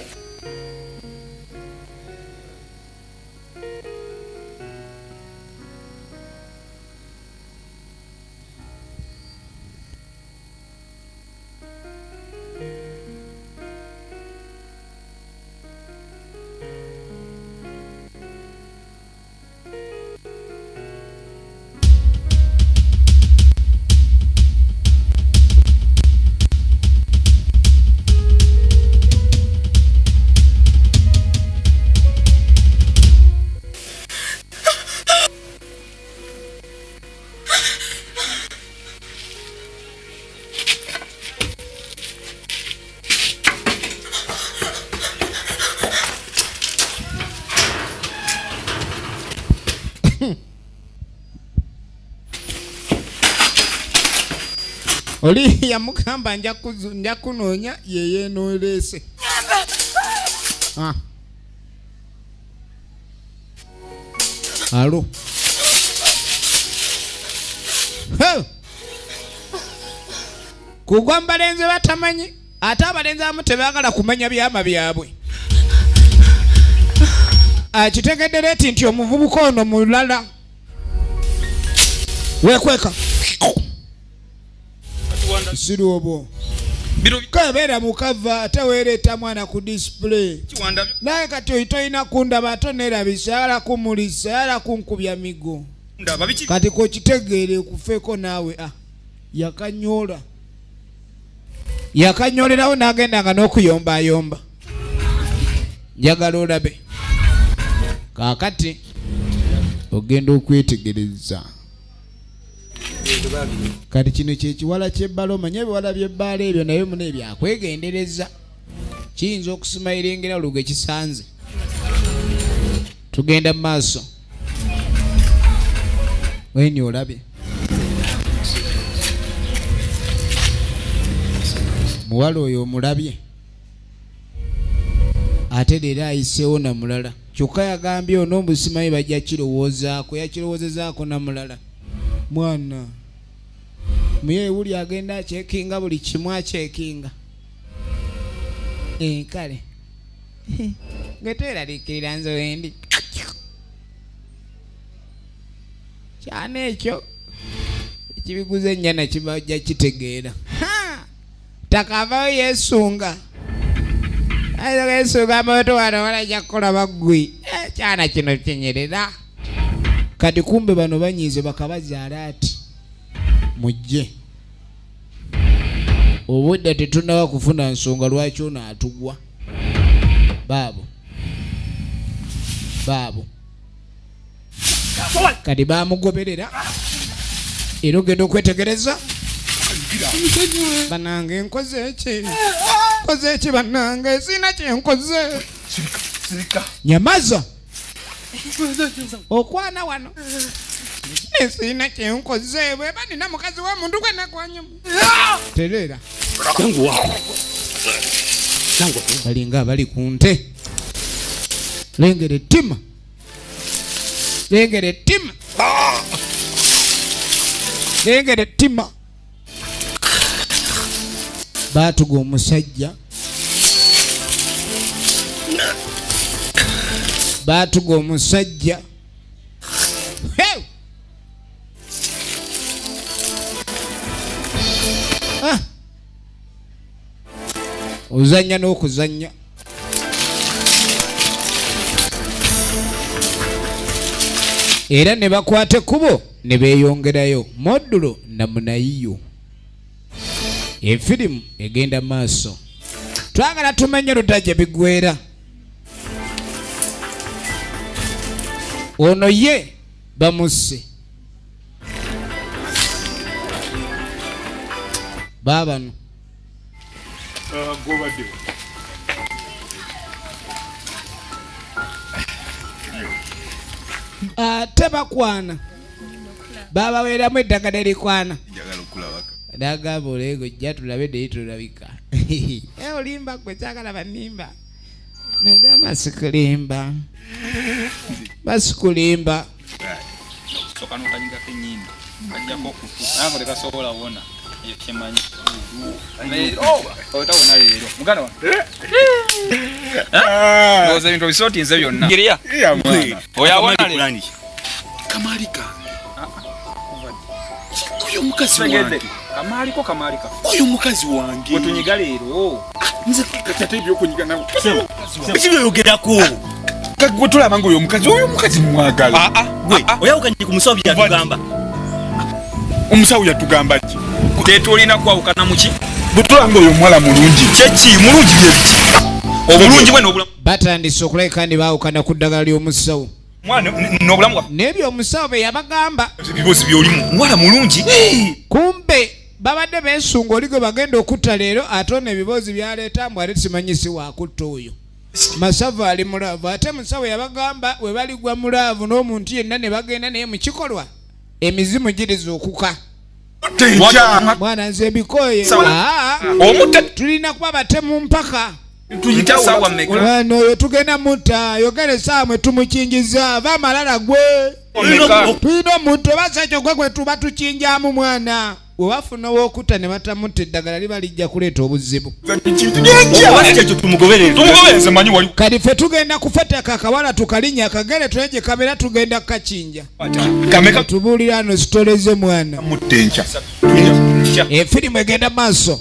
Oli yamugamba nja kunoonya yeyeenoolese. Alo. Kugwa balenzi batamanyi ate abalenzi abamu tebaagala kumanya byama byabwe. Akitegedde leeti nti omuvubuka ono mulala. Wekweka. Sirobo. Kabeera mukava ate weereta mwana ku display. Naye kati oyitoyina kundaba ate neerabisa ala kumulisa ala kunkubya migo. Kati kokitegeere kufeeko naawe yakanyoola. Yakanyoolerawo n'agendanga n'okuyombayomba. Njagala olabe. Kaakati ogenda okwetegereza. Kati kino kyekiwala ky'ebbala omanye ebiwala by'ebbala ebyo naye mune byakwegendereza. Kiyinza okusumayirengera oluge kisanze. Tugenda mu maaso. Weni olabye. Muwala oyo omulabye. Ate leero ayiseewo na mulala. Kyokka yagambye ono obusimanyi bajja kirowoozaako yakirowoozezaako na mulala. Mwana muye uli agenda achekinga buli kimu achekinga. Kale ngeteeraliikirira nze wendi kyana ekyo ekibiguza ennyana kibajja kitegeera. Takavayo yeesunga yeesunga amaoto wano walajja kukola baggwi. Kyana kino kinyerera. Kati kumbe bano banyize bakabazaala ati mujje obudde tetunaba kufuna nsonga lwaki ono atugwa. Baabo kati bamugoberera era ogenda okwetegereza. Banange nkoze eki banange sina kyenkoze. Nyamaza okwana wano nesina kyenkoze bwe banina mukazi wa muntu gwe nakwanyuma. Terera balinga bali ku nte. Lengere ttima baatuga omusajja ozanya n'okuzanya. era ne bakwate kubo ne beeyongerayo modulo namunayiyo. Efirimu egenda maaso. Twagala tumenye Lutajja bigwera. Ono ye bamusse. Babano. Gobadde. Tebakwana. Baba weeramu eddagala erikwana. Daga bolego jatulabe deitulabika. Olimba kwe kyagala banimba. Medama sikulimba. Basikulimba. Soka notanyika kenyimba. Kajja ko kufu. Nako leka sobola wona. Yekemanyi. Otabona leero. Mugana wa. Ngoze bintu bisoti nze byonna. Ngiria. Oya wona leero. Kamalika. Oyo mukazi wange. Kamalika. Oyo mukazi wange. Otunyiga leero. Nze katate byo kunyiga nawe. Ekibyo yogerako. Kagwe tulaba ngo oyo mukazi mwagala. Gwe oyawukanye ku musawo byatugamba. Omusawo yatugamba ki? Tetulina kwawukana muki? Butula ngo oyo mwala mulungi. Kyeki mulungi byeki. Obulungi bwe n'obulamu. Batandise okuleka kandi baawukana ku ddagala ly'omusawo. Mwana n'obulamu bwa. N'ebyo omusawo bye yabagamba. Ebibozi by'olimu. Mwala mulungi. Kumbe babadde beesunga oli gwe bagenda okutta leero ate ono ebibozi byaleeta mbu ate simanyisi waakutta oyo. Masavu ali mulaavu ate musawo yabagamba we baligwa mulaavu n'omuntu yenna ne bagenda naye mu kikolwa emizimu giriza okuka. Mwana nze ebikoye tulina kuba batemu mpaka mwana oyo tugenda mutta yogere saamwe tumukingiza ava amalala gwe tulina omuntu obasajja gwe gwe tuba tukinjamu mwana wewafuna wokutta ne batamutta eddagala liba lijja kuleeta obuzibu. Kati ffe tugenda kufataka akawala tukalinya akagere tulenje kamera tugenda kukakinja tubuulira ano zitoleze mwana. Efirimu egenda maaso.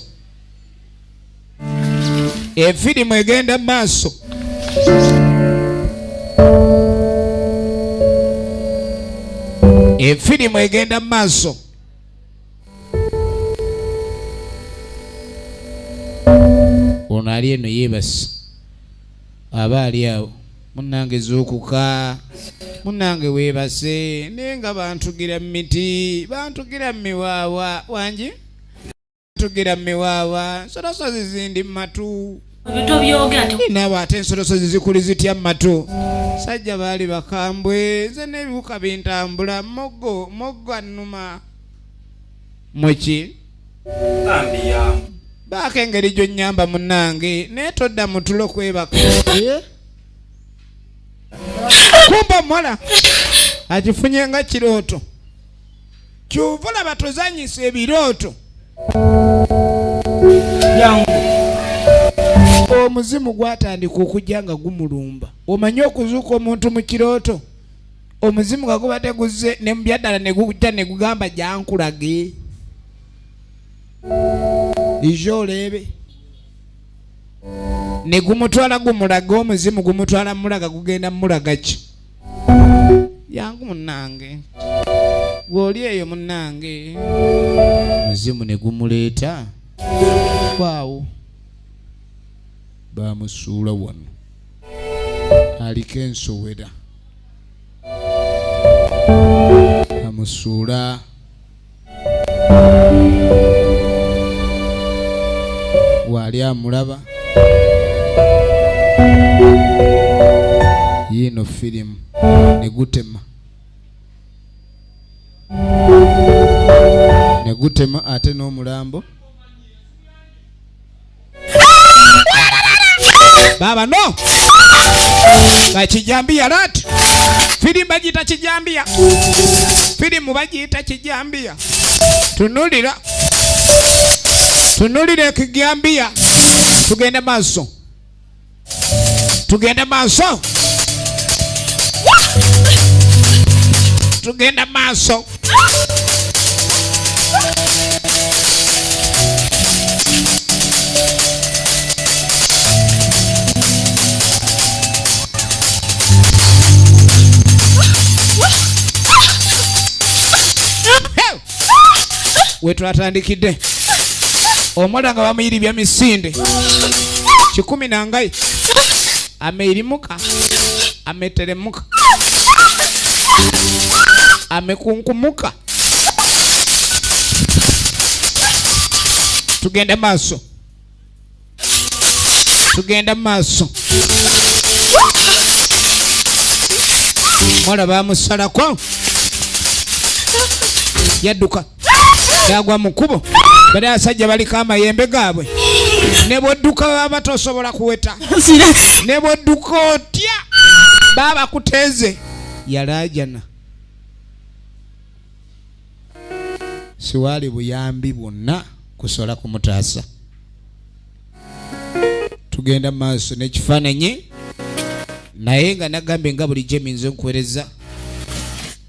Efirimu egenda maaso. Efirimu egenda maaso. Ono ali eno yeebase aba ali awo munnange z'okuka munnange weebase naye nga bantugira mu miti bantugira mu miwaawa wangi bantugira mu miwaawa nsolosozi zindi mu matu naabo ate ensolosozi zikuli zitya mu matu sajja baali bakambwe nze n'ebiwuka bintambula moggo annuma muki baako engeri gy'onnyamba munnange naye todda mutulo kwebaka kumba omuwala akifunye nga kirooto kyuva olaba tozanyisa ebirooto omuzimu gwatandika okujja nga gumulumba. Omanyi okuzuuka omuntu mu kirooto omuzimu nga guba teguzze ne mu byaddala ne gujja ne gugamba jankulage ijo olebe ne gumutwala gumulaga omuzimu gumutwala mulaga gugenda mulaga ki yangu munnange gwoli eyo munnange muzimu ne gumuleeta waawo bamusuula wano aliko ensowera amusuula wali amulaba yino firimu negutema ate n'omulambo baba no bakijambia rat firimu bagiyita kijambia firimu bagiyita kijambia tunulira ekigambia tugenda maaso tugenda maaso wetwatandikidde omwana nga bamuyiribya misinde 10 nangayi ameirimuka ameteremuka amekunkumuka. Tugenda maaso mwana bamusalako yadduka yagwa mu kkubo bali asajja baliko amayembe gaabwe ne bwodduka baba tosobola kuweta ne bwodduka otya baba kuteeze yalaajana siwaali buyambi bwonna kusobola kumutaasa. Tugenda maaso n'ekifaananyi naye nga nagambe nga bulijjo eminza okuweereza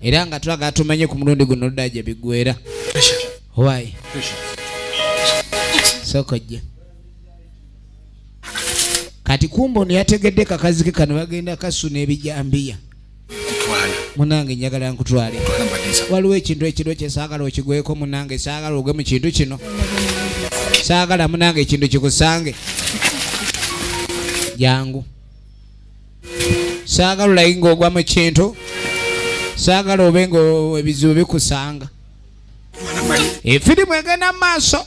era nga twaga tumanye ku mulundi guno Dajja bigwera why sokojja kati kumbo yategedde kakazi ke kano bagenda kasuna ebijambiya munange njagala nkutwale waliwo ekintu ekirwo kye saagala okigweko munange saagala ogwe mu kintu kino saagala munange ekintu kikusange jangu saagala olayinga ogwa mu kintu saagala obenga ebizibu bikusanga. Efirimu egenda maaso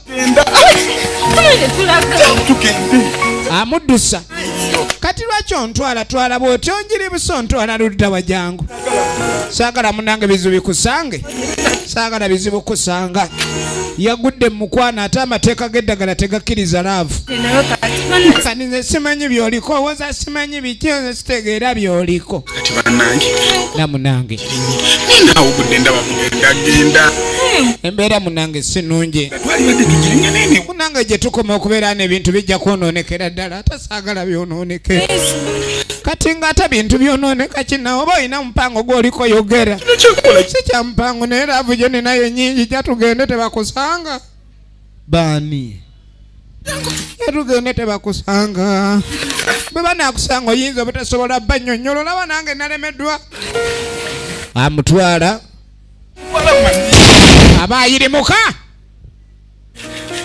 amuddusa kati lwaki ontwala twala bw'oti onjiri buso ontwala ludda wajangu saagala munange bizibu bikusange saagala bizibu kusanga yagudde mukwana ate amateeka g'eddagala tegakkiriza laavu kati nze simanyi byoliko woza simanyi biki nze sitegeera byoliko namunange embeera munange sinungi munange gye tukoma okubeera n'ebintu bijja kwonoonekera ddala ate saagala byonooneke kati nga ate bintu byonooneka kina oba olina mupango gw'oliko yogera si kya mupango naye laavu gyo ninayo nyingi gya tugende tebakusanga baani yatugende tebakusanga bwe banaakusanga oyinza obutasobola bannyonnyola olaba nange nalemeddwa amutwala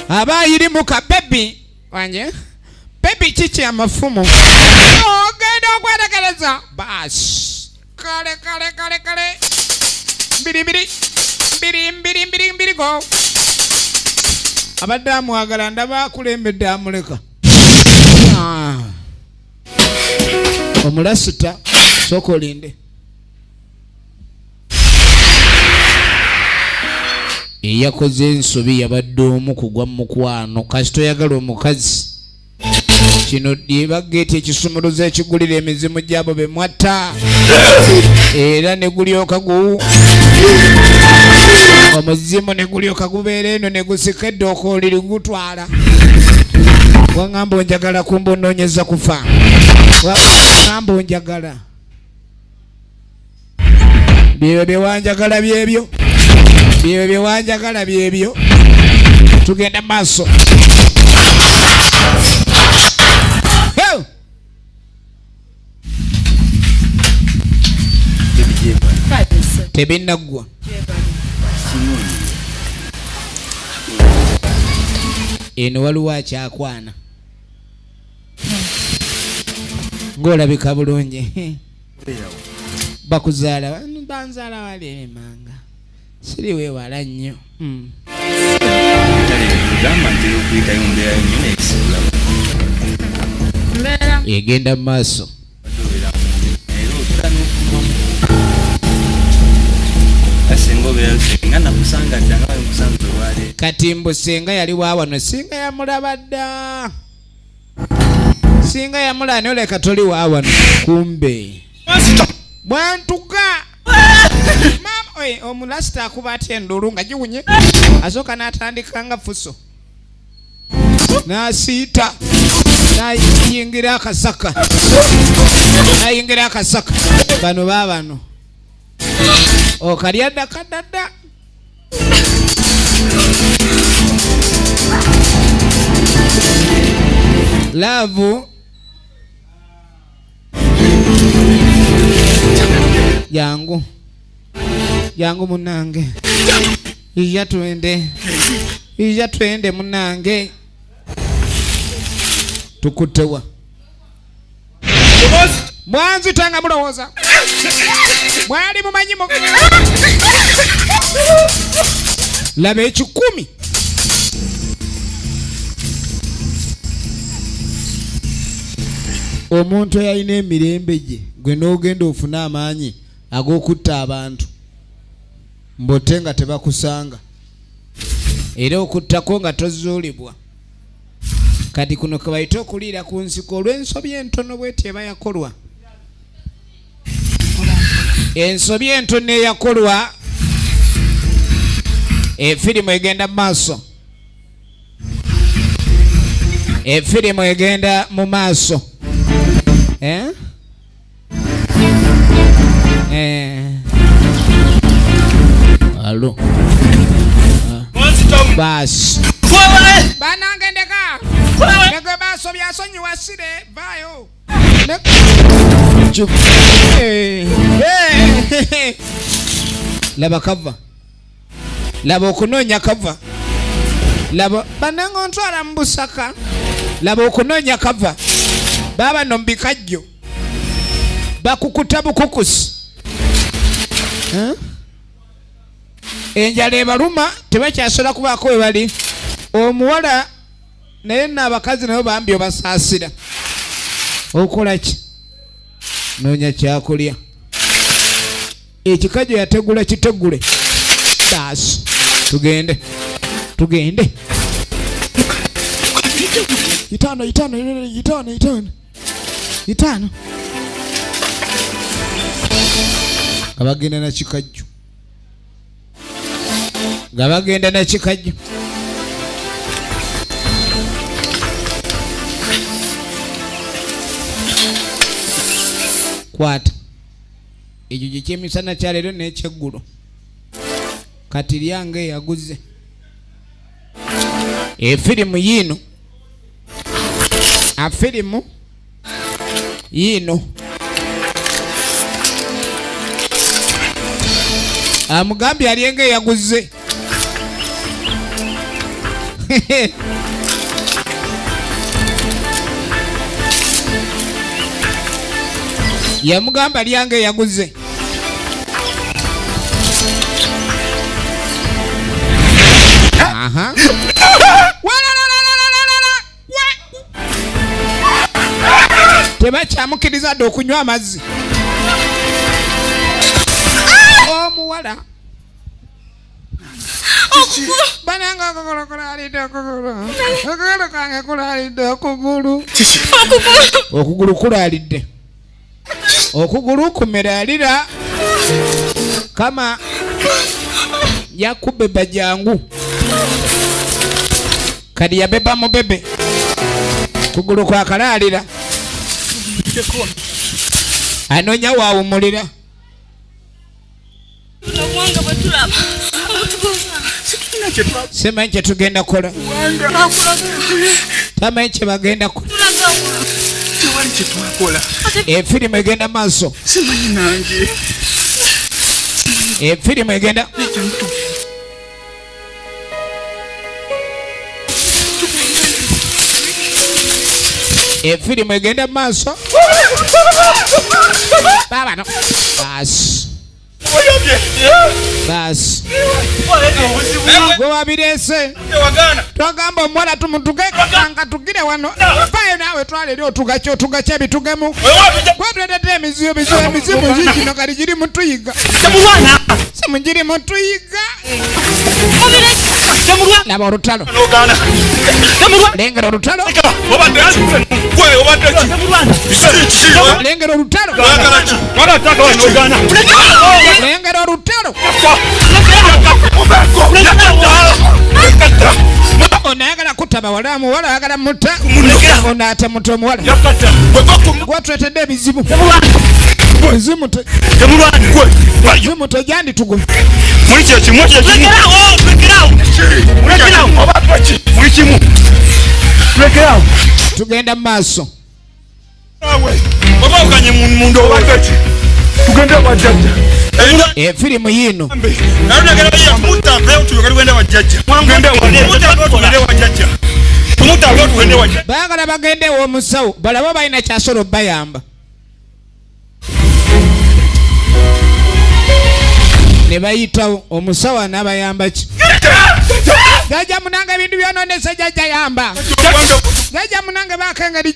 abayirimuka bebi wanje bebi kiki amafumu ogenda okwetegereza basi kale mbiri go abadde amwagala ndaba akulembedde amuleka omulasita sooka olinde eyakoze ensobi yabadde omu kugwa mu mukwano kasita oyagala omukazi kino dyebageeti ekisumuluzo ekigulira emizimu gyabo bemwatta era ne gulyoka omuzimu ne gulyoka gubeera eno ne gusika eddooka oliri gutwala waŋŋamba onjagala kumba onoonyeza kufa waŋŋamba onjagala byebyo byewanjagala byebyo byebyo byewanjagala byebyo tugenda maaso tebinnagwa eno waliwo akyakwana ng'olabika bulungi bakuzaala banzaala wali emanga siri weewala nnyo egenda mu maaso kati mbu singa yali waawano singa yamulaba dda singa yamulaba naye oleka toli waawano kumbe bwantuka omulasita akuba atya endulu nga giwunye asooka n'atandika nga fuso n'asiita nayingira akasaka bano baabano okalya ddakadadda laavu jangu munange iya twende ija twende munange tukutewa mwanzi tanga mulowoza mwali mumanyimo labe 10 omuntu yalina emirembe gye gwe n'ogenda ofuna amaanyi ag'okutta abantu mbote nga tebakusanga era okuttako nga tozuulibwa kati kuno kebayita okuliira ku nsiko olw'ensobi entono bweti eba yakolwa ensobi entono eyakolwa efirimu egenda mu maaso efirimu egenda mu maaso alo basi banange ndeka negwe baso byasonyiwa sire vayo laba kava laba okunoonya kava laba banange ontwala mu Busaka laba okunoonya kava baba no mbikajjo bakukuta bukukusi enjala ebaluma tebakyasobola kubaako we bali omuwala naye n'abakazi nabo bambi obasaasira okola ki noonya kyakulya ekikajjo yategula kitegule baasi tugende itano abagenda na kikajjo gabagenda na kikajjo kwata ekyo gyekyemisana kya leero n'ekyeggulo kati lyange yaguze efirimu yiino afirimu yiino amugambye alyenge yaguze yamugamba lyange yaguze aha tebakyamukiriza dde okunywa amazzi omuwala bananga okugulu kulalidde okugulu kange kulalidde okugulu kulalidde okugulu kumeralira kama yakubeba jangu kadi yabeba mubebe kugulu kwa kalalira anonya waawumulira sema nche tugenda kola tama nche bagenda kola efirimu egenda maaso efirimu egenda efirimu egenda maaso baba no basi basi gwe wabirese twagamba omuwala tumutuge kanga tugire wano payo nawe twalero tugakya bitugemu kwatwetete emizimu zikino kali giri mutuyiga simu giri mutuyiga laba olutalo lengera olutalo lengera olutalo lengera olutalo onayagala kutaba wala muwala ayagala mutta onate muto omuwala gwatwetedde ebizibu zimu tejandi tugo tugenda maaso obakanye mundu obakati tugende wa jajja firimu yino baagala bagende w'omusawo balaba balina kyasobola bayamba ne bayitawo omusawo anaabayamba ki jajja munange ebintu byononese jajja yamba jajja munange bakengeri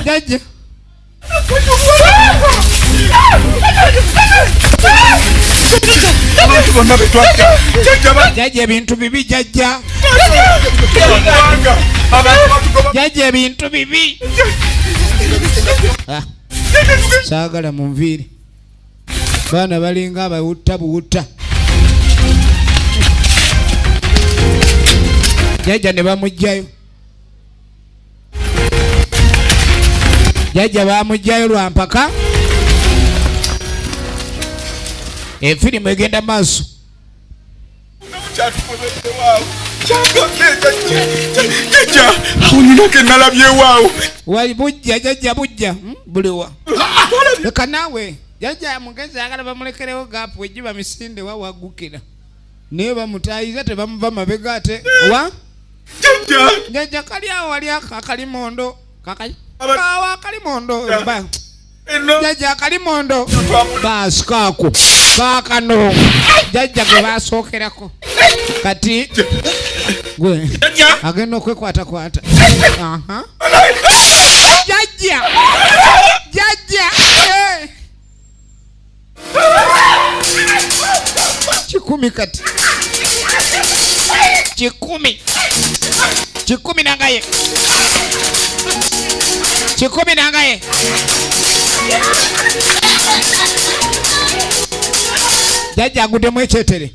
jajja jajja ebintu bibi jajja jajja ebintu bibi saagala munviiri baana balinga abawutta buwutta jajja ne bamugjayo jajja bamugjayo lwampaka efirimu egenda maaso wali bujja jajja bujja buliwa leka naawe jajja mugezi agala bamulekerewo gaapu ejiba misinde wawagukira naye bamutayiza tebamuva mabega ate wa jajja kali awo wali akalimondo kawa akalimondo jajja akalimondo baasi kaako kaakano jajja gwe basookerako kati gwe agenda okwekwatakwata jajja jajja kikumi kati kikumi nangaye kikumi nangaye jajja agudemu ekyetere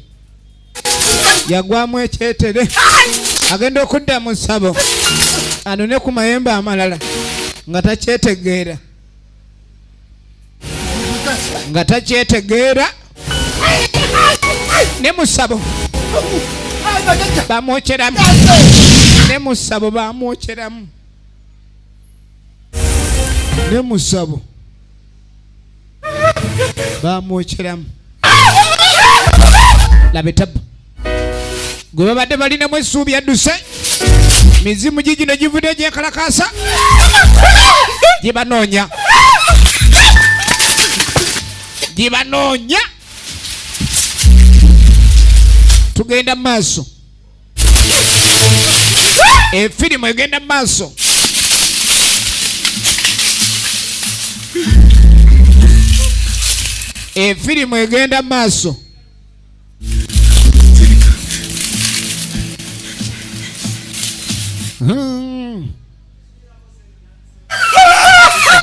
yagwamu ekyetere agenda okudda mu ssabo anone ku mayembe amalala nga takyetegeera ne mu ssabo bamwokyeramu ne mu ssabo bamwokyeramu ne mu ssabo bamwokyeramu labetabu gwe babadde balinamu essuubi yadduse mizimu gigino givudde gyekalakasa gibanoonya tugenda maaso efirimu egenda maaso efirimu egenda maaso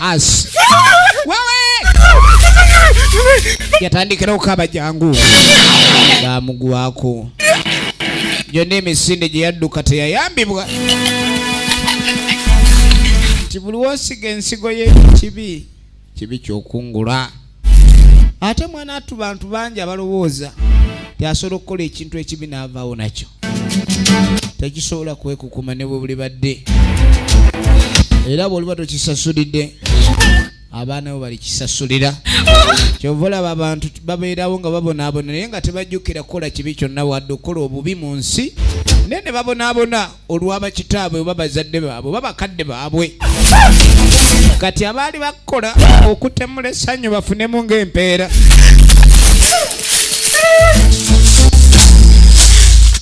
as wewe yatandikira okukaba jangu bamugwako gyonna emisinde gye yadduka teyayambibwa tibuli wosiga ensigo ye kibi kyokungula ate mwana atu bantu bangi abalowooza tyasobola okukola ekintu ekibi n'avaawo nakyo tekisobola kwekukuma ne bwe buli badde era bw'oliba tokisasulidde abaana bo balikisasulira kyova olaba abantu babeerawo nga babonaabona naye nga tebajjukira kukola kibi kyonna wadde okukola obubi mu nsi naye ne babonaabona olw'abakitaabwe oba bazadde baabwe oba bakadde baabwe kati abaali bakukola okutemula essanyu bafunemu ng'empeera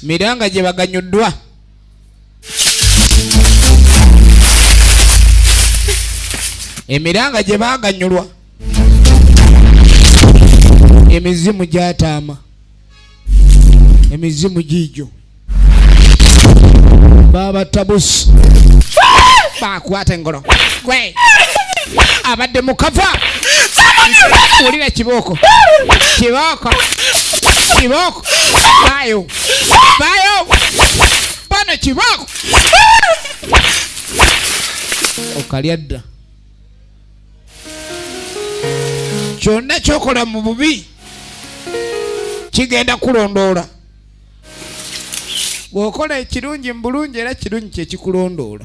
miranga gye baganyuddwa emiranga gye baganyulwa emizimu gyataama emizimu giijo babatabusi bakwata engolo gwe abadde mukava wulira kibooko bayo bano kibooko okalya dda kyonna kyokola mu bubi kigenda kulondoola bw'okola ekirungi mu bulungi era kirungi kyekikulondoola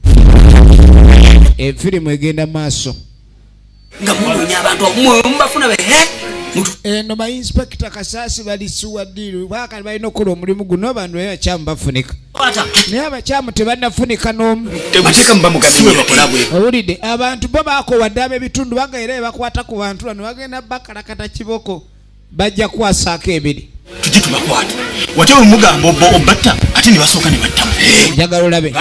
efirimu egenda maaso nga munoonya abantu mubafuna be eno ba inspector Kasasi bali suwadiru bakali balina okukola omulimu guno abantu abakyamu bafunika naye abakyamu tebannafunika n'omu tebateeka muba mugasiwe bakola bwe owulidde abantu bo baakowadde ab'ebitundu bagaera bakwata ku bantu bano bagenda bakalakata kiboko bajja kwasaako ebiri tujje tubakwata wate we mugamba obatta ate ne basooka ne battamu njagala olabe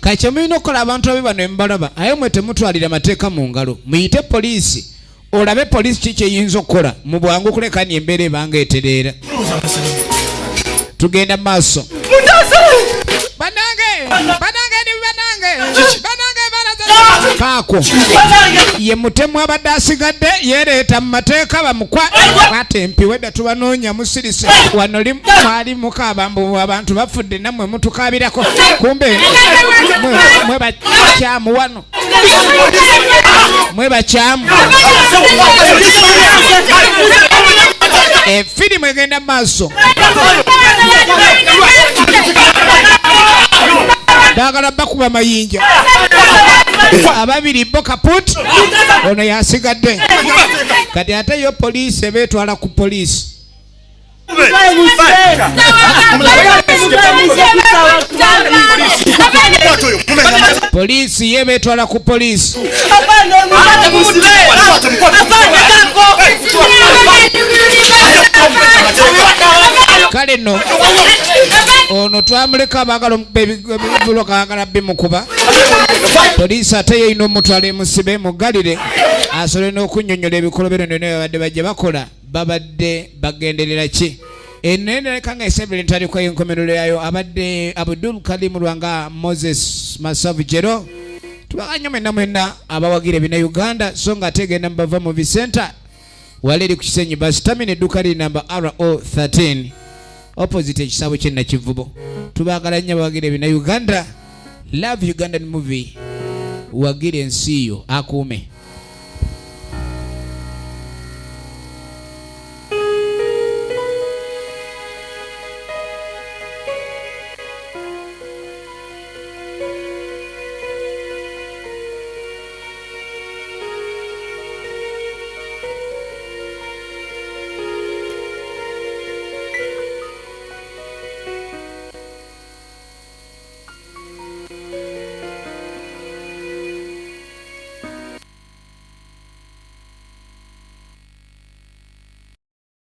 kakyo mulina okukola abantu abe bano emubalaba aye mwe temutwalira amateeka mu ngalo muyite poliisi olabe poliisi kiki eyinza okukola mu bwangu kulekani embeera ebanga etereera tugenda mu maaso kaako ye mutemu abadde asigadde yereeta mu mateeka bamukwate empiwe dda tubanoonya musirise wano mwali mukaaba mbu abantu bafudde nammwe mutukaabirako kumbe mwe bakyamu wano mwe bakyamu efirimu egenda mu maaso dagala bakuba mayinja ababiri bo kaput ono yasigadde kati ate yo poliisi ebetwala ku poliisi poliisi yebetwala ku poliisi kale no ono twamuleka abagala ebibuloka agala bimukuba poliisi ate yeyina omutwala emusibe mugalire asobole n'okunnyonnyola ebikolobero none babadde bajja bakola babadde bagenderera ki eneneleka nga esembere ntandikwa y'enkomerero yayo abadde Abdul Karim Lwanga Moses Masavu Jero tubaganya mwenna abawagira ebina Uganda so nga ategenda mbava mu Vicenter waleri ku Kisenyi bus terminal edduka liri namba RO13 opposite ekisabo kyenna kivubo tubagala nnyo abawagira ebina Uganda love Ugandan movie wagire ensi yo akuume